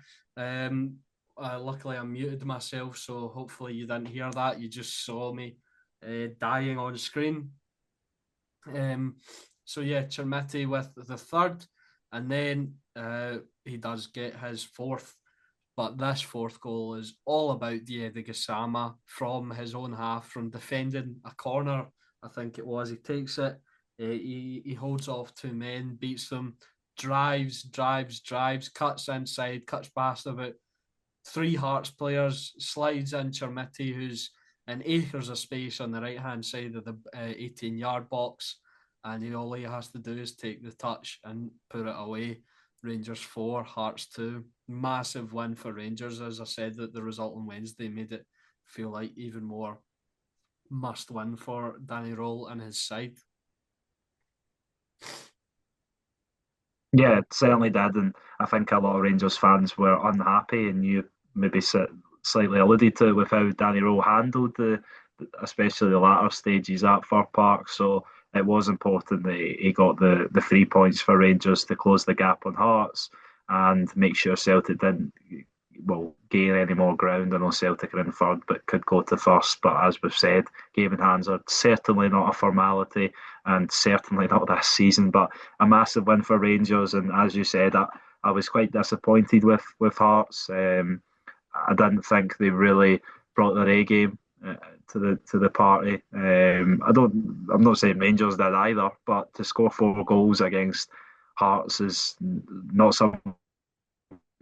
Luckily, I muted myself, so hopefully you didn't hear that. You just saw me dying on screen. So yeah, Chermiti with the third, and then he does get his fourth. But this fourth goal is all about Diego Gassama from his own half, from defending a corner, I think it was. He takes it, he holds off 2 men, beats them, drives, cuts inside, cuts past about 3 Hearts players, slides in Chermiti, who's in acres of space on the right hand side of the 18-yard box, and all he has to do is take the touch and put it away. Rangers 4, Hearts 2. Massive win for Rangers. As I said, that the result on Wednesday made it feel like even more must win for Danny Roll and his side. Yeah, it certainly did, and I think a lot of Rangers fans were unhappy, and you maybe slightly alluded to it with how Danny Rowe handled especially the latter stages at Fir Park. So it was important that he got the 3 points for Rangers to close the gap on Hearts and make sure Celtic didn't gain any more ground. I know Celtic are in third, but could go to first. But as we've said, game in hands are certainly not a formality, and certainly not this season. But a massive win for Rangers, and as you said, I was quite disappointed with Hearts. I didn't think they really brought their A game uh, to the party. I'm not saying Rangers did either, but to score 4 goals against Hearts is not something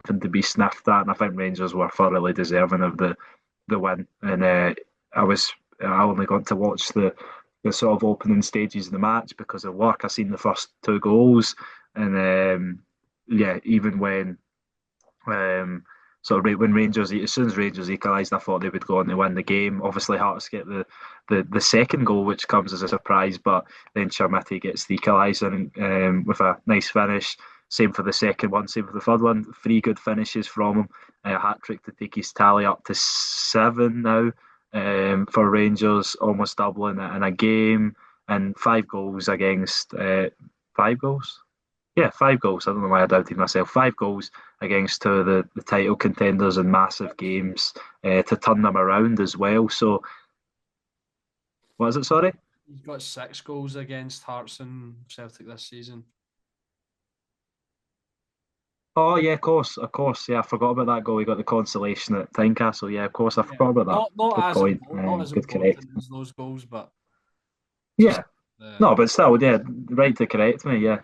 to be sniffed at, and I think Rangers were thoroughly deserving of the win. And I only got to watch the sort of opening stages of the match because of work. I seen the first 2 goals, and yeah, even when um, sort of right when Rangers, as soon as Rangers equalised, I thought they would go on to win the game. Obviously, Hearts get the second goal, which comes as a surprise, but then Chermiti gets the equaliser with a nice finish. Same for the second one, same for the third one. 3 good finishes from him. A hat trick to take his tally up to 7 now for Rangers, almost doubling it in a game, and 5 goals against 5 goals. Yeah, 5 goals. I don't know why I doubted myself. 5 goals against two of the title contenders in massive games to turn them around as well. So, what is it? Sorry. He's got 6 goals against Hearts and Celtic this season. Oh yeah, of course. Yeah, I forgot about that goal. He got the consolation at Tynecastle. Yeah, of course, I Yeah, forgot about that. not Good as point. not as Good correct. important as those goals, but just Yeah, no, uh, but still, yeah, right to correct me. Yeah,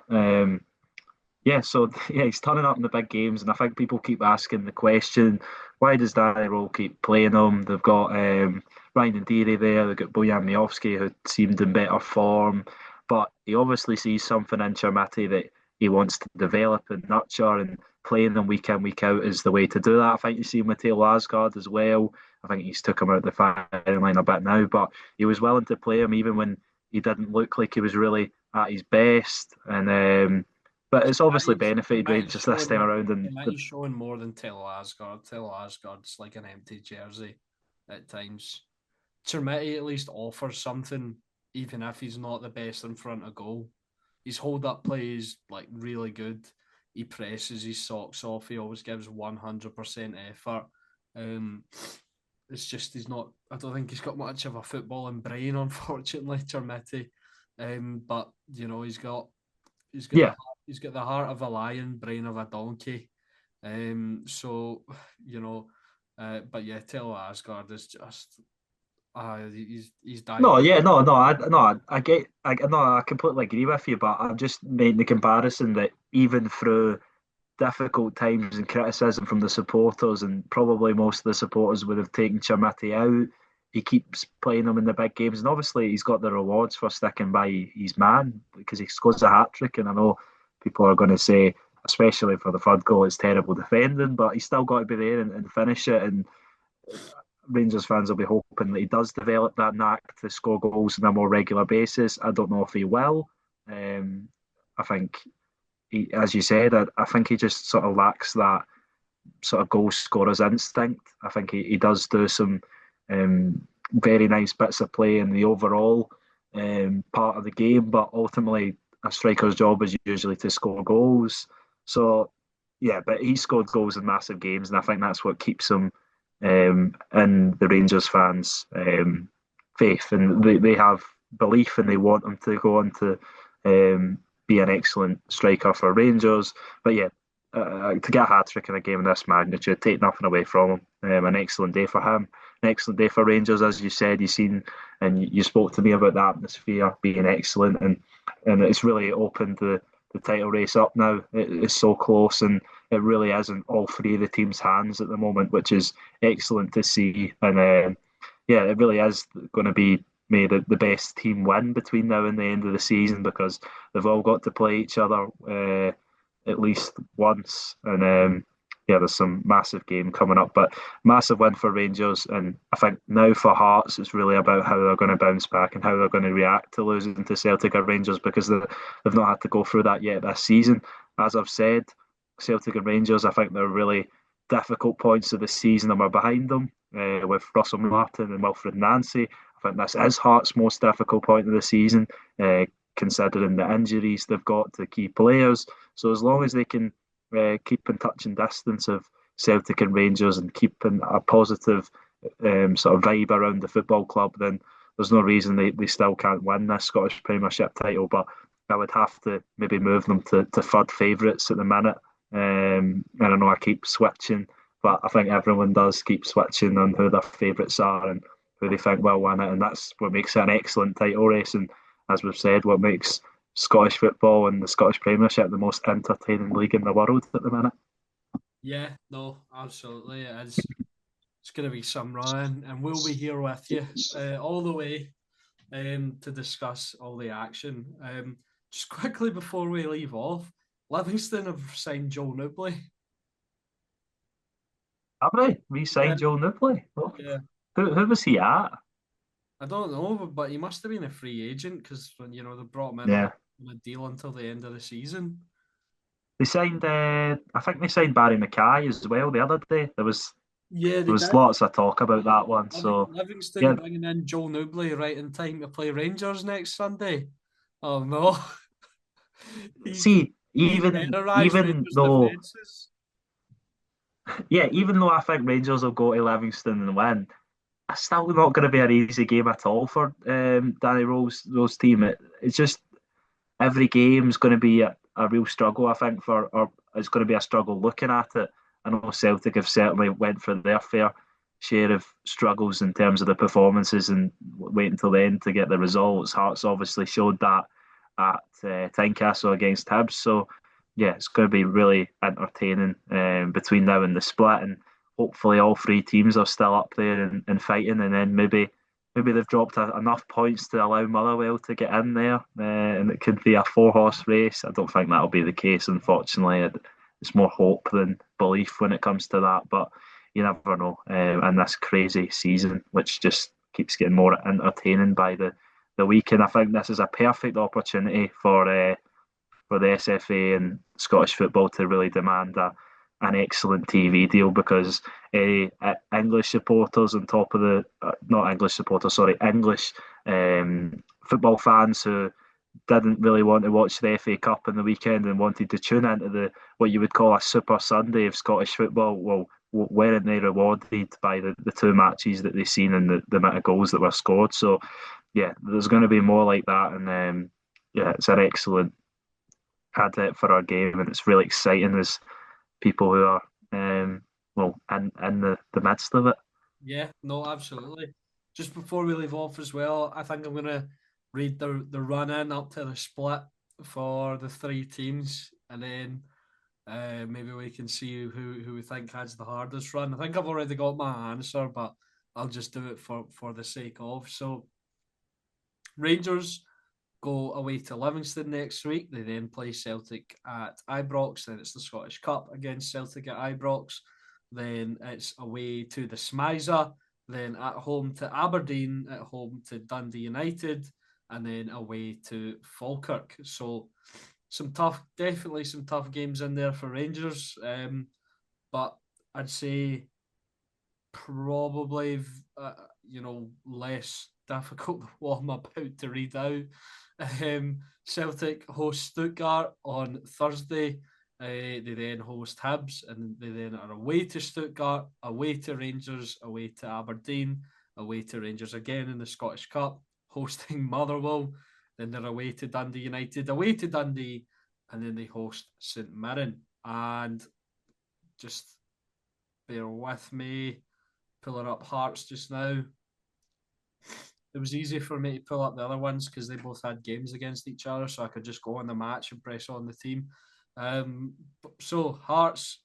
yeah, so yeah, he's turning up in the big games, and I think people keep asking the question, why does Danny Rowe keep playing him? They've got Ryan Ndiri there, they've got Bojan Miovski, who seemed in better form, but he obviously sees something in Chermati that he wants to develop and nurture, and playing them week in, week out is the way to do that. I think you see Matteo Asgard as well. I think he's took him out the firing line a bit now, but he was willing to play him even when he didn't look like he was really at his best, and but it's obviously benefited Rangers this time around. And He's showing more than Telo Asgard. Telo Asgard's like an empty jersey at times. Chermiti at least offers something, even if he's not the best in front of goal. His hold up play is like really good. He presses his socks off. He always gives 100% effort. Um, it's just he's not. I don't think he's got much of a footballing brain, unfortunately, Chermiti. But you know he's got yeah, he's got the heart of a lion, brain of a donkey. So you know, but yeah, Telo Asgard is just he's no, diabolical. yeah, I get, no, I completely agree with you, but I'm just making the comparison that even through difficult times and criticism from the supporters, and probably most of the supporters would have taken Chamati out. He keeps playing them in the big games, and obviously he's got the rewards for sticking by his man because he scores a hat trick. And I know people are going to say, especially for the third goal, it's terrible defending, but he's still got to be there and finish it. And Rangers fans will be hoping that he does develop that knack to score goals on a more regular basis. I don't know if he will. I think he, as you said, I think he just sort of lacks that sort of goal scorer's instinct. I think he does do some very nice bits of play in the overall part of the game, but ultimately a striker's job is usually to score goals. So yeah, but he scored goals in massive games, and I think that's what keeps him in the Rangers fans' faith, and they have belief, and they want him to go on to be an excellent striker for Rangers. But yeah, to get a hat trick in a game of this magnitude, take nothing away from him. An excellent day for him, an excellent day for Rangers, as you said. You seen and you spoke to me about the atmosphere being excellent, and it's really opened the title race up now. It's so close, and it really is in all three of the teams' hands at the moment, which is excellent to see. And yeah, it really is going to be maybe the best team win between now and the end of the season because they've all got to play each other at least once. And yeah, there's some massive game coming up, but massive win for Rangers. And I think now for Hearts, it's really about how they're going to bounce back and how they're going to react to losing to Celtic or Rangers because they've not had to go through that yet this season. As I've said, Celtic and Rangers, I think they're really difficult points of the season that are behind them with Russell Martin and Wilfred Nancy. I think this is Hearts' most difficult point of the season, considering the injuries they've got to key players. So as long as they can keep in touch and distance of Celtic and Rangers and keeping a positive sort of vibe around the football club, then there's no reason they still can't win this Scottish Premiership title. But I would have to maybe move them to third favourites at the minute. I don't know, I keep switching, but I think everyone does keep switching on who their favourites are. And who they think will win it, and that's what makes it an excellent title race. And as we've said, what makes Scottish football and the Scottish Premiership the most entertaining league in the world at the minute. Yeah, no, absolutely. It is. It's going to be some running, and we'll be here with you all the way to discuss all the action. Just quickly before we leave off, Livingston have signed Joel Nubley. Have they Yeah, re-signed Joel Nibley? Oh, yeah. who was he at? I don't know, but he must have been a free agent because they brought him in Yeah, on a deal until the end of the season. they signed. I think they signed Barry Mackay as well the other day. Yeah, There they was did. lots of talk about that one. So Livingston yeah, bringing in Joel Nubley right in time to play Rangers next Sunday. Oh no, he's see, he's even terrorised even Rangers though defences. even though I think Rangers will go to Livingston and win, it's still not going to be an easy game at all for Danny Rowe's team. It's just every game's going to be a real struggle, I think, or it's going to be a struggle looking at it. I know Celtic have certainly went for their fair share of struggles in terms of the performances and wait until the end to get the results. Hearts obviously showed that at Tynecastle against Hibs. So, yeah, it's going to be really entertaining between now and the split. And hopefully all three teams are still up there and fighting. And then maybe they've dropped enough points to allow Motherwell to get in there, and it could be a four-horse race. I don't think that'll be the case, unfortunately. It's more hope than belief when it comes to that, but you never know. And this crazy season, which just keeps getting more entertaining by the week, and I think this is a perfect opportunity for the SFA and Scottish football to really demand an excellent TV deal because English supporters on top of the not English supporters, sorry, English football fans who didn't really want to watch the FA Cup in the weekend and wanted to tune into the what you would call a Super Sunday of Scottish football. Well, weren't they rewarded by the two matches that they've seen and the amount of goals that were scored? So yeah, there's going to be more like that, and yeah, it's an excellent advert for our game, and it's really exciting as people who are in the midst of it. Yeah, no, absolutely. Just before we leave off as well, I think I'm gonna read the run in up to the split for the three teams, and then maybe we can see who we think has the hardest run. I think I've already got my answer, but I'll just do it for the sake of. So Rangers go away to Livingston next week. They then play Celtic at Ibrox. Then it's the Scottish Cup against Celtic at Ibrox. Then it's away to the Smiza. Then at home to Aberdeen. At home to Dundee United. And then away to Falkirk. So definitely some tough games in there for Rangers. But I'd say probably less difficult than what I'm about to read out. Celtic host Stuttgart on Thursday. They then host Hibs, and they then are away to Stuttgart, away to Rangers, away to Aberdeen, away to Rangers again in the Scottish Cup, hosting Motherwell. Then they're away to Dundee United, away to Dundee, and then they host St Mirren. And just bear with me, pulling up Hearts just now. It was easy for me to pull up the other ones because they both had games against each other, so I could just go on the match and press on the team. So Hearts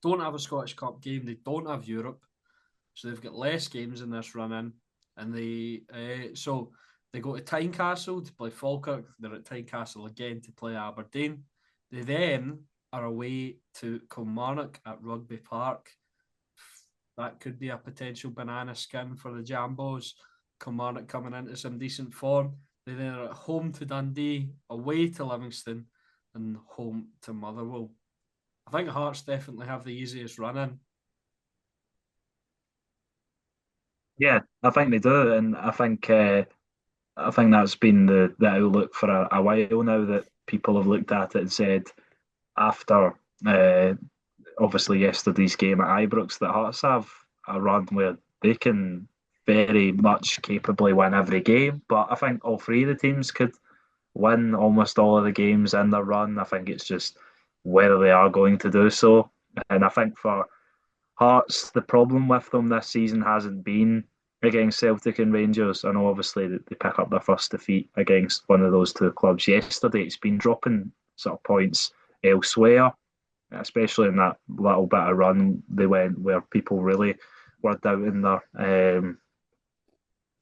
don't have a Scottish Cup game. They don't have Europe, so they've got less games in this run in, and they go to Tynecastle to play Falkirk. They're at Tynecastle again to play Aberdeen. They then are away to Kilmarnock at Rugby Park. That could be a potential banana skin for the Jambos. Kilmarnock coming into some decent form. They then are at home to Dundee, away to Livingston, and home to Motherwell. I think Hearts definitely have the easiest run in. Yeah, I think they do, and I think that's been the outlook for a while now that people have looked at it and said after obviously yesterday's game at Ibrox that Hearts have a run where they can very much capably win every game. But I think all three of the teams could win almost all of the games in their run. I think it's just whether they are going to do so. And I think for Hearts, the problem with them this season hasn't been against Celtic and Rangers. I know obviously that they pick up their first defeat against one of those two clubs yesterday. It's been dropping sort of points elsewhere, especially in that little bit of run they went where people really were doubting their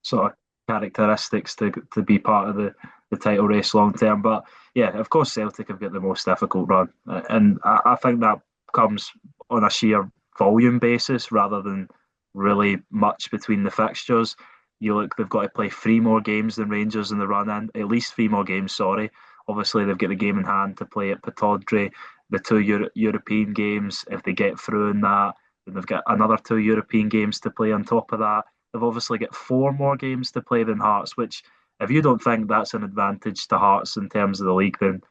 sort of characteristics to be part of the title race long term. But yeah, of course, Celtic have got the most difficult run, and I think that comes on a sheer volume basis rather than really much between the fixtures. You look, they've got to play three more games than Rangers in the run in, at least three more games, sorry. Obviously, they've got the game in hand to play at Pataudry, the two European games. If they get through in that, then they've got another two European games to play on top of that. They've obviously got four more games to play than Hearts, which, if you don't think that's an advantage to Hearts in terms of the league, then,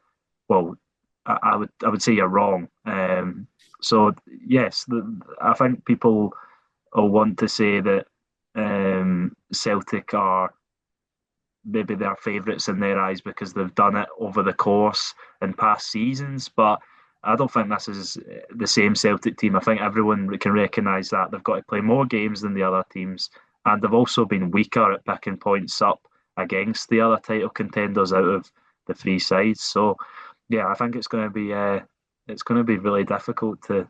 well, I would say you're wrong. So yes, I think people will want to say that Celtic are maybe their favourites in their eyes because they've done it over the course in past seasons. But I don't think this is the same Celtic team. I think everyone can recognise that they've got to play more games than the other teams, and they've also been weaker at picking points up against the other title contenders out of the three sides. So, yeah, I think it's going to be really difficult to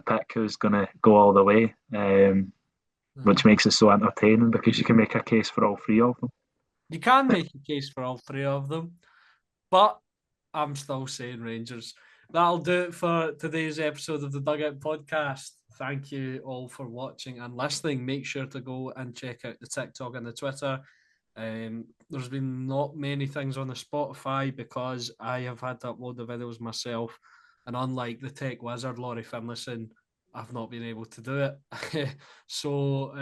pick who's going to go all the way, which makes it so entertaining because you can make a case for all three of them. You can make a case for all three of them, but I'm still saying Rangers. That'll do it for today's episode of the Dugout Podcast. Thank you all for watching and listening. Make sure to go and check out the TikTok and the Twitter. There's been not many things on the Spotify because I have had to upload the videos myself. And unlike the tech wizard, Laurie Finlayson, I've not been able to do it. So,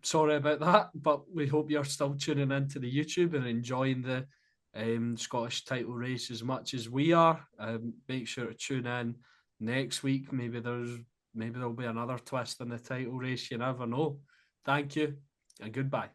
sorry about that, but we hope you're still tuning into the YouTube and enjoying the Scottish title race as much as we are. Make sure to tune in next week. Maybe there'll be another twist in the title race. You never know. Thank you and goodbye.